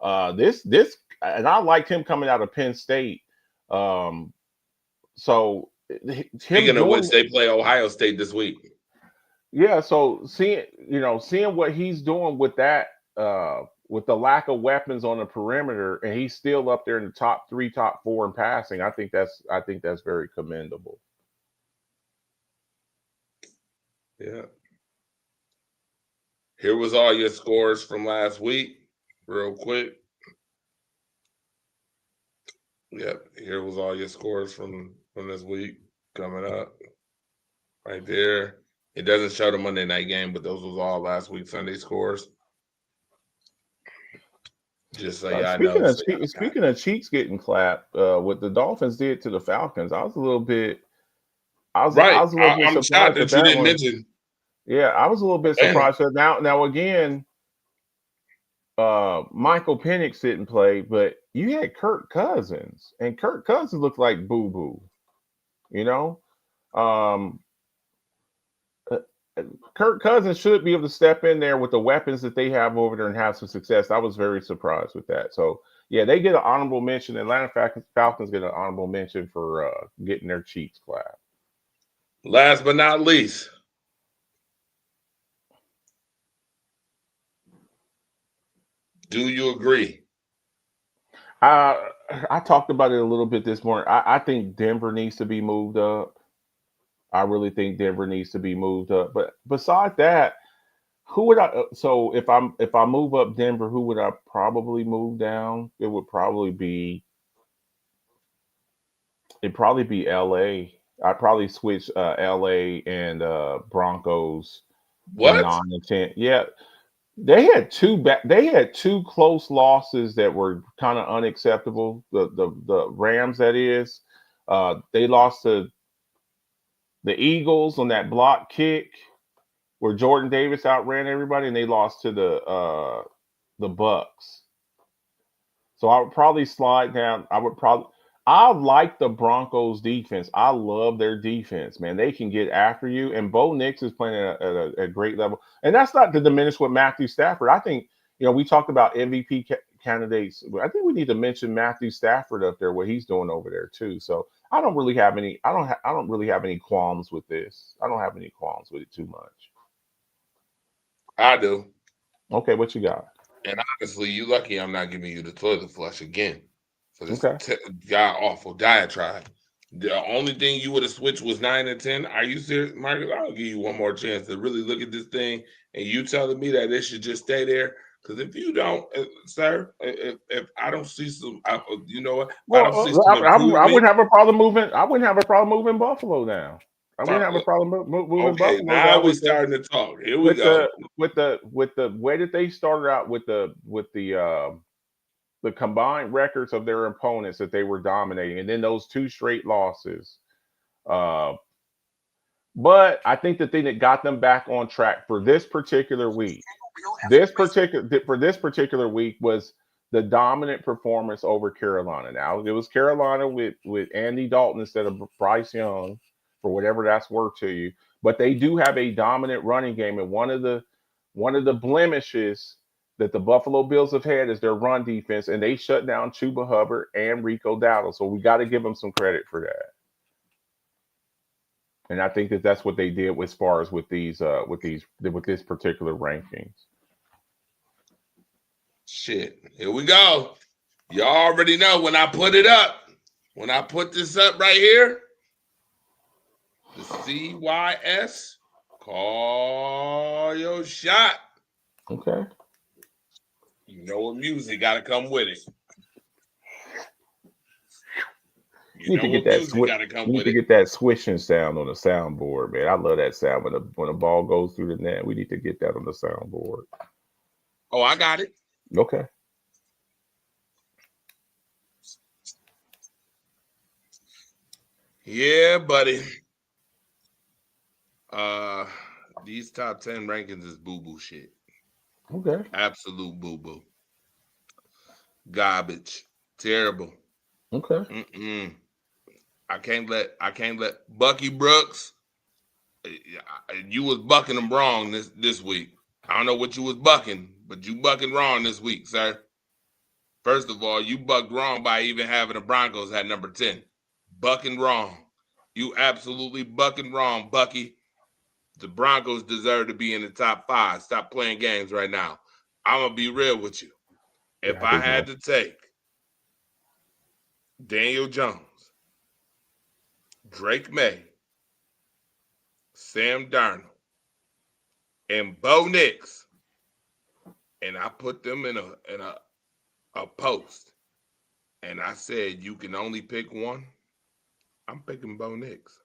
And I liked him coming out of Penn State. So Speaking of which, they play Ohio State this week. Yeah, so seeing what he's doing with that, with the lack of weapons on the perimeter, and he's still up there in the top 3, top 4 in passing, I think that's very commendable. Yeah. Here was all your scores from last week, real quick. Yep, here was all your scores from this week coming up. Right there. It doesn't show the Monday night game, but those was all last week Sunday scores. Just so y'all know. Speaking of cheeks getting clapped, what the Dolphins did to the Falcons, I was a little bit. I'm shocked that you didn't mention. Yeah, I was a little bit surprised. Now again, Michael Penix didn't play, but you had Kirk Cousins, and Kirk Cousins looked like boo boo. Kirk Cousins should be able to step in there with the weapons that they have over there and have some success. I was very surprised with that. So, yeah, they get an honorable mention. Atlanta Falcons get an honorable mention for getting their cheeks clapped. Last but not least, do you agree? I talked about it a little bit this morning. I think Denver needs to be moved up. I really think Denver needs to be moved up. But besides that, who would I? So if I move up Denver, who would I probably move down? It'd probably be LA. I'd probably switch LA and Broncos. What? 9 and 10. Yeah. They had two close losses that were kind of unacceptable. The Rams, that is. They lost to the Eagles on that block kick where Jordan Davis outran everybody, and they lost to the Bucks. So I would probably slide down. I like the Broncos defense. I love their defense, man. They can get after you, and Bo Nix is playing at a great level. And that's not to diminish what Matthew Stafford. I think, we talked about MVP candidates. I think we need to mention Matthew Stafford up there, what he's doing over there too. So I don't really have any. I don't really have any qualms with this. I don't have any qualms with it too much. I do. Okay, what you got? And honestly, you lucky I'm not giving you the toilet flush again for this awful diatribe. The only thing you would have switched was 9 and 10. Are you serious, Marcus? I'll give you one more chance to really look at this thing, and you telling me that it should just stay there. Because if you don't, sir, if I don't see some, you know what? Well, I wouldn't have a problem moving. I wouldn't have a problem moving Buffalo now. I wouldn't have a problem moving Buffalo. Okay, now we're starting to talk. Here we go. With the way that they started out with the combined records of their opponents that they were dominating, and then those 2 straight losses. But I think the thing that got them back on track for this particular week, was the dominant performance over Carolina. Now it was Carolina with Andy Dalton instead of Bryce Young, for whatever that's worth to you. But they do have a dominant running game, and one of the blemishes that the Buffalo Bills have had is their run defense, and they shut down Chuba Hubbard and Rico Dowdle. So we got to give them some credit for that. And I think that that's what they did as far as with this particular rankings. Shit, here we go. You already know when I put it up, when I put this up right here, the CYS, call your shot. Okay. You know what music got to come with it. You need to get that swishing sound on the soundboard, man. I love that sound when a ball goes through the net. We need to get that on the soundboard. Oh, I got it. Okay. Yeah, buddy. These top 10 rankings is boo-boo shit. Okay. Absolute boo-boo. Garbage. Terrible. Okay. I can't let Bucky Brooks. You was bucking them wrong this week. I don't know what you was bucking, but you bucking wrong this week, sir. First of all, you bucked wrong by even having the Broncos at number 10. Bucking wrong. You absolutely bucking wrong, Bucky. The Broncos deserve to be in the top 5. Stop playing games right now. I'm going to be real with you. If I had to take Daniel Jones, Drake May, Sam Darnold, and Bo Nix, and I put them in a post, and I said you can only pick one, I'm picking Bo Nix.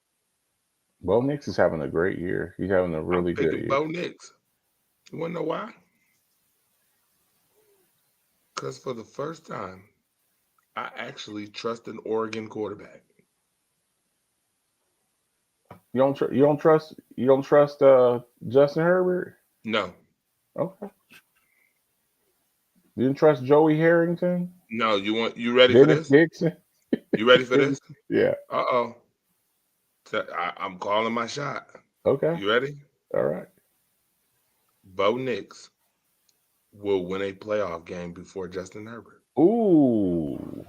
Bo Nix is having a great year. He's having a really good year. Bo Nix. You want to know why? Because for the first time, I actually trust an Oregon quarterback. You don't trust Justin Herbert? No. Okay. You didn't trust Joey Harrington? No. You ready Dennis for this? Dixon? You ready for this? Yeah. Uh-oh. I'm calling my shot. Okay. You ready? All right. Bo Nix will win a playoff game before Justin Herbert. Ooh.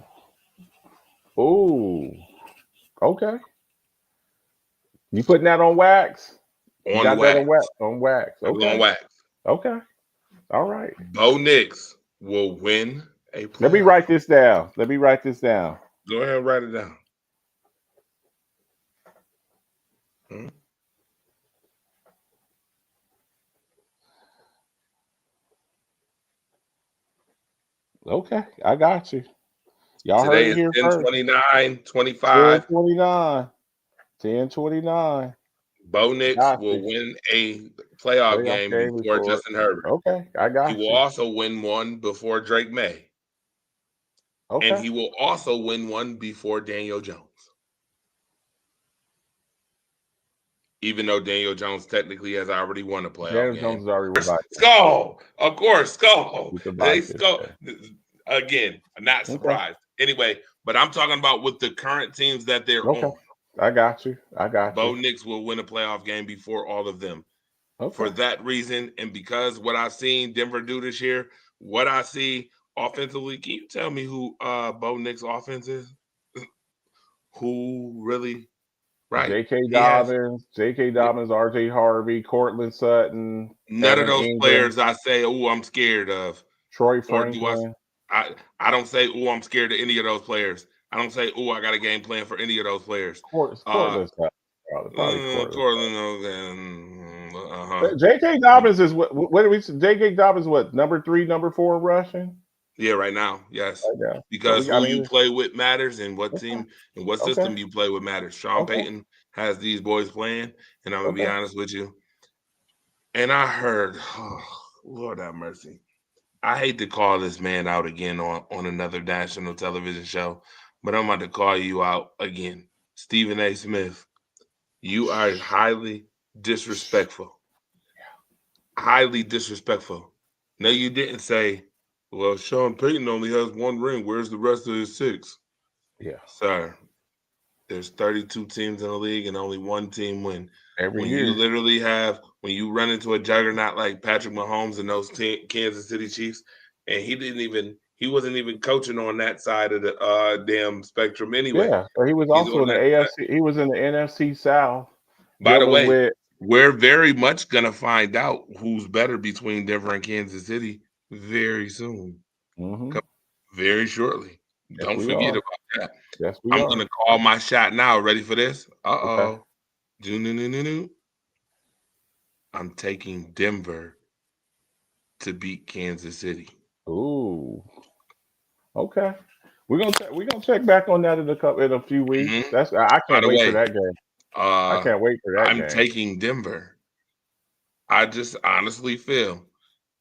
Okay. You putting that on wax? On wax. On wax. Okay. On wax. Okay. All right. Bo Nix will win a playoff. Let me write this down. Go ahead and write it down. Okay, I got you. Y'all Today heard it here first. 10-29-25. 10-29. Bo Nix will win a playoff game before Justin Herbert. Okay, I got you. He will also win one before Drake May. Okay. And he will also win one before Daniel Jones. Even though Daniel Jones technically has already won a playoff game. Daniel Jones is already revived. Skull! Of course, Skull. They Skull. Again, I'm not surprised. Anyway, but I'm talking about with the current teams that they're on. I got you. Bo Nix will win a playoff game before all of them. Okay. For that reason, and because what I've seen Denver do this year, what I see offensively, can you tell me who Bo Nix offense is? Who really? Right. J.K. Dobbins, R.J. Harvey, Cortland Sutton. None of those players I say, oh, I'm scared of. Troy Franklin. I don't say, oh, I'm scared of any of those players. I don't say, oh, I got a game plan for any of those players. Cortland. J.K. Dobbins is what do we say? J.K. Dobbins what? Number 3, number 4 in rushing? Yeah, right now, yes. Right now. Because who you play with matters, and what team and what system you play with matters. Sean Payton has these boys playing, and I'm going to be honest with you. And I heard, Lord have mercy. I hate to call this man out again on another national television show, but I'm about to call you out again. Stephen A. Smith, you are highly disrespectful. Highly disrespectful. No, you didn't say Well, Sean Payton only has one ring. Where's the rest of his 6? Yeah, Sir, there's 32 teams in the league and only one team win. every When you year. literally when you run into a juggernaut like Patrick Mahomes and those Kansas City Chiefs, and he wasn't even coaching on that side of the damn spectrum anyway. Yeah, but he was He's also on in the that. AFC. He was in the NFC South By the dealing way, with. we're very much gonna find out who's better between Denver and Kansas City very soon, Mhm. very shortly. Yes, Don't we forget are. about that. Yes, we I'm are. gonna call my shot now. Ready for this? Okay. Do-no-no-no-no. I'm taking Denver to beat Kansas City. Ooh. Okay. We're gonna check back on that in a few weeks. Mhm. I By can't the wait for way, that game. I can't wait for that I'm game. taking Denver. I just honestly feel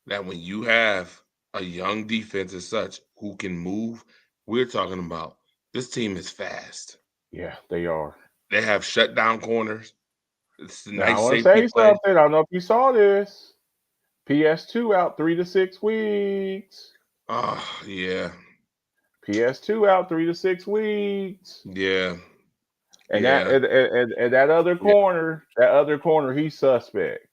that when you have a young defense as such who can move, we're talking about this team is fast. Yeah, they are. They have shutdown corners. It's a Now I nice want to safety say play. something. I don't know if you saw this. PS2 out 3 to 6 weeks. Oh, yeah. PS2 out 3 to 6 weeks. Yeah. And Yeah. that Yeah. other corner, he's suspect.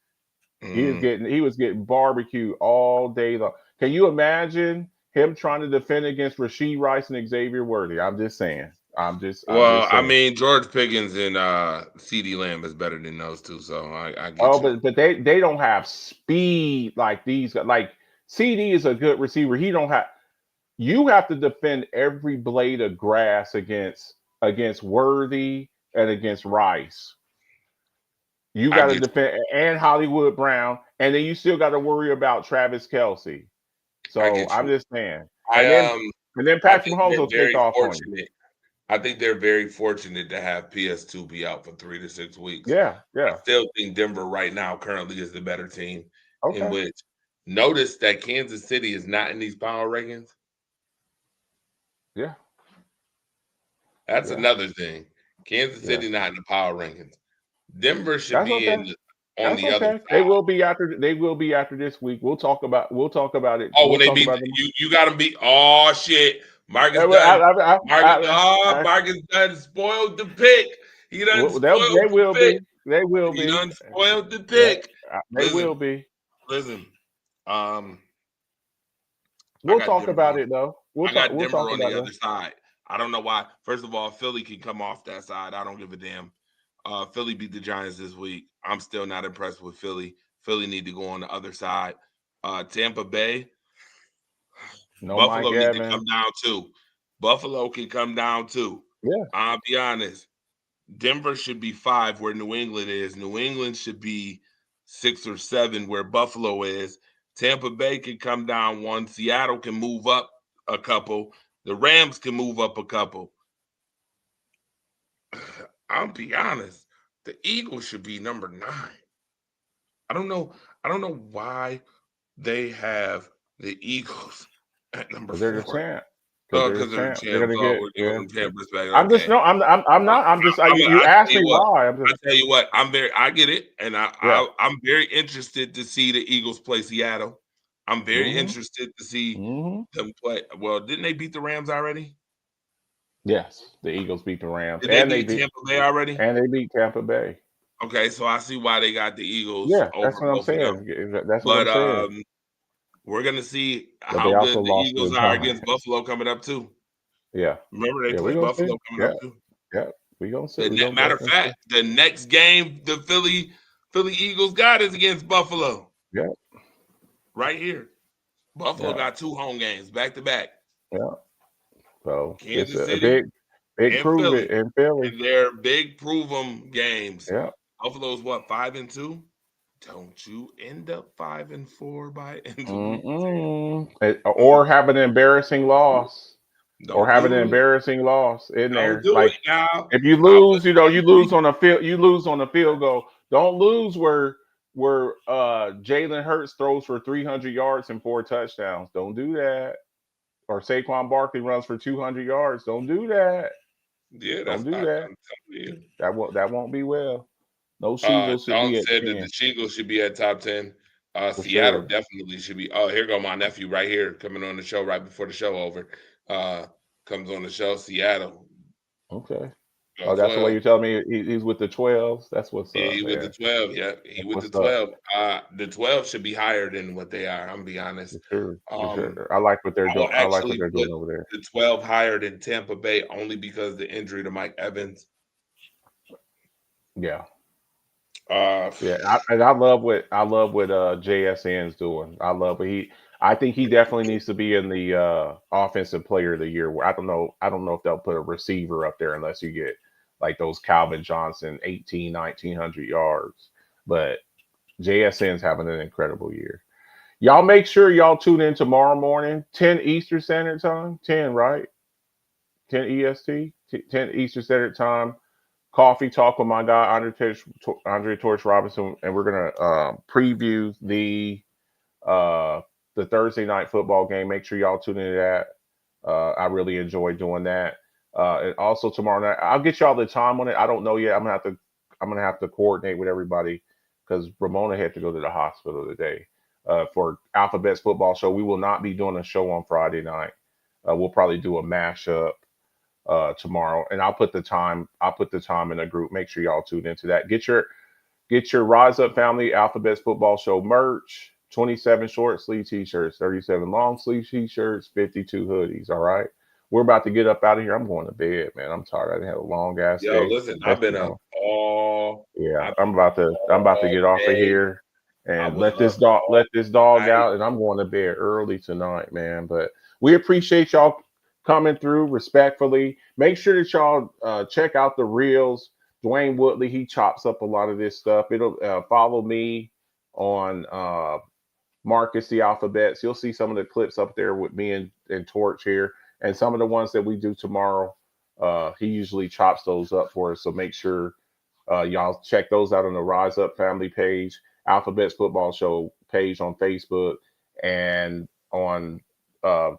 Mm. He was getting barbecued all day long. Can you imagine him trying to defend against Rashee Rice and Xavier Worthy? I'm just saying. I'm just Well, I saying. mean, George Pickens and CeeDee Lamb is better than those two, so I get Oh, you. but they don't have speed like these. Like CD is a good receiver. He don't have. You have to defend every blade of grass against Worthy and against Rice. You I got to get defend and Hollywood Brown, and then you still got to worry about Travis Kelce. you. I So get I'm you. just saying, I and then I Patrick think Mahomes they're will take very off on you. fortunate. I think they're very fortunate to have PS2 be out for 3 to 6 weeks. Yeah, I yeah, still think Denver right now currently is the better team. In okay, which notice that Kansas City is not in these power rankings. yeah, That's yeah, another thing. Kansas yeah. City not in the power rankings. Denver should That's be okay. on That's the other okay. side. They will be after this week. We'll talk about it. Oh, We'll when they talk beat about them. you got them beat. Oh shit, Marcus Well, Dunn. I- Marcus Dunn spoiled the pick. He done they spoiled the will pick. be. They will He be. done spoiled the Yeah, pick. they will Listen, be. listen. Um, I We'll got talk Denver about on. it though. I got We'll Denver talk on about the it. other side. I don't know why. First of all, Philly can come off that side. I don't give a damn. Philly beat the Giants this week. I'm still not impressed with Philly. Philly need to go on the other side. Tampa Bay, No Mike Buffalo need to come Evans. down too. Buffalo can come down too. Yeah. I'll be honest. Denver should be 5 where New England is. New England should be 6 or 7 where Buffalo is. Tampa Bay can come down 1. Seattle can move up a couple. The Rams can move up a couple. I'll be honest. The Eagles should be number 9. I don't know. I don't know why they have the Eagles at number Because they're the 4. champ. Because Oh, they're the because they're the champ. They're champs. gonna Oh, get we're giving yeah. them 10%. I'm just Okay. no. I'm not. I'm just. You I asked tell you me what. why. I'm I just. tell you what. I get it, and Yeah. I'm very interested to see the Eagles play Seattle. I'm very Mm-hmm. interested to see Mm-hmm. them play. Well, didn't they beat the Rams already? Yes, the Eagles beat the Rams, Did they beat Tampa Bay already? and they beat Tampa Bay. Okay, so I see why they got the Eagles Yeah, over that's what I'm both of them. saying. That's what I'm But saying. we're gonna see But they how also good the lost to Eagles the are against Giants. Buffalo coming up too. Yeah. Remember they Yeah, we're play gonna see. Buffalo coming Yeah. up too. Yeah. We're gonna see. We're gonna Matter of definitely see. fact, the next game the Philly Eagles got is against Buffalo. Yeah. Right here. Buffalo Yeah. got 2 home games back to back. Yeah. So it's Kansas a City big and prove Philly. it in Philly. And they're big prove 'em games. Yeah. Buffalo's what, 5-2? Don't you end up 5-4 by end of week 10. Or have an embarrassing loss. Or Don't have an do it. embarrassing loss in Don't there. do Like it now. if you I lose, wouldn't you lose agree. on a field goal. Don't lose where Jalen Hurts throws for 300 yards and 4 touchdowns. Don't do that. Or Saquon Barkley runs for 200 yards. Don't do that. Yeah, Don't that's do not. that. I'm telling you. That won't be well. Those Eagles should Don be at said that 10. the Eagles should be at top 10. For Seattle sure. definitely should be. Oh, here go my nephew right here coming on the show right before the show over. Comes on the show. Seattle. Okay. Go Oh, that's the way 12. you're telling me he's with the 12s. That's what's Yeah, up, he with the man. 12. Yeah, he That's with the what's up. 12. The 12 should be higher than what they are. I'm gonna be honest. For sure. For Um, sure. I like what they're I will doing. I like what actually they're put doing over there. the 12 higher than Tampa Bay only because the injury to Mike Evans. Yeah. Uh, Yeah. I love what JSN's doing. I think he definitely needs to be in the offensive player of the year. Where I don't know if they'll put a receiver up there unless you get like those Calvin Johnson 1900 yards. But JSN's having an incredible year. Y'all make sure y'all tune in tomorrow morning, 10 Eastern Standard Time. 10, right? 10 EST, 10 Eastern Standard Time. Coffee Talk with my guy Andre Torch Robinson, and we're gonna preview uh, the Thursday night football game. Make sure y'all tune into that. I really enjoy doing that. And also tomorrow night, I'll get y'all the time on it. I don't know yet. I'm gonna have to coordinate with everybody because Ramona had to go to the hospital today for Alphabet's football show. We will not be doing a show on Friday night. We'll probably do a mashup tomorrow, and I'll put the time in the group. Make sure y'all tune into that. Get your Rise Up Family Alphabet's football show merch. 27 short sleeve t-shirts, 37 long sleeve t-shirts, 52 hoodies. All right, we're about to get up out of here. I'm going to bed, man. I'm tired. I didn't have a long ass yo, day. listen, I've been up Yeah, I've I'm been up about to all get off of day. here I and was up let all this dog night. out, and I'm going to bed early tonight, man. But we appreciate y'all coming through respectfully. Make sure that y'all check out the reels. Dwayne Woodley, he chops up a lot of this stuff. It'll follow me on Marcus the Alphabets. You'll see some of the clips up there with me and Torch here, and some of the ones that we do tomorrow. He usually chops those up for us, so make sure y'all check those out on the Rise Up Family page, Alphabets Football Show page on Facebook, and on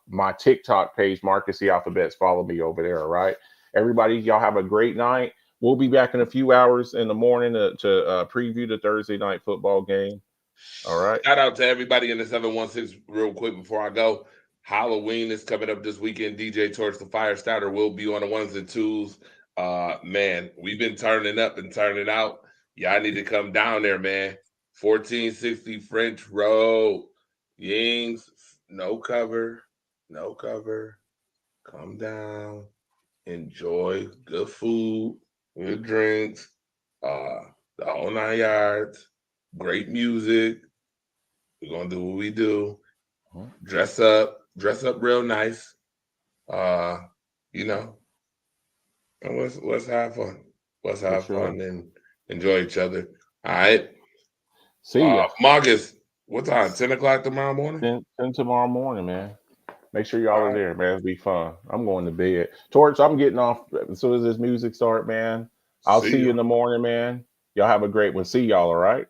my TikTok page, Marcus the Alphabets. Follow me over there. All right, everybody, y'all have a great night. We'll be back in a few hours in the morning to preview the Thursday night football game. All right. Shout out to everybody in the 716 real quick before I go. Halloween is coming up this weekend. DJ Torch the Fire Starter will be on the ones and twos. Man, we've been turning up and turning out. Y'all need to come down there, man. 1460 French Road. Yings, no cover, no cover. Come down, enjoy good food, good drinks, the whole 9 yards, great music. We're gonna do what we do. Dress up real nice. You know, and let's have fun. Let's For have sure. fun and enjoy each other. All right. See ya. Marcus, what time? 10 o'clock tomorrow morning? 10 tomorrow morning, man. Make sure All y'all are right. there, man. It'll be fun. I'm going to bed. Torch, I'm getting off as soon as this music start, man. I'll See see you you. in the morning, man. Y'all have a great one. See y'all, all right?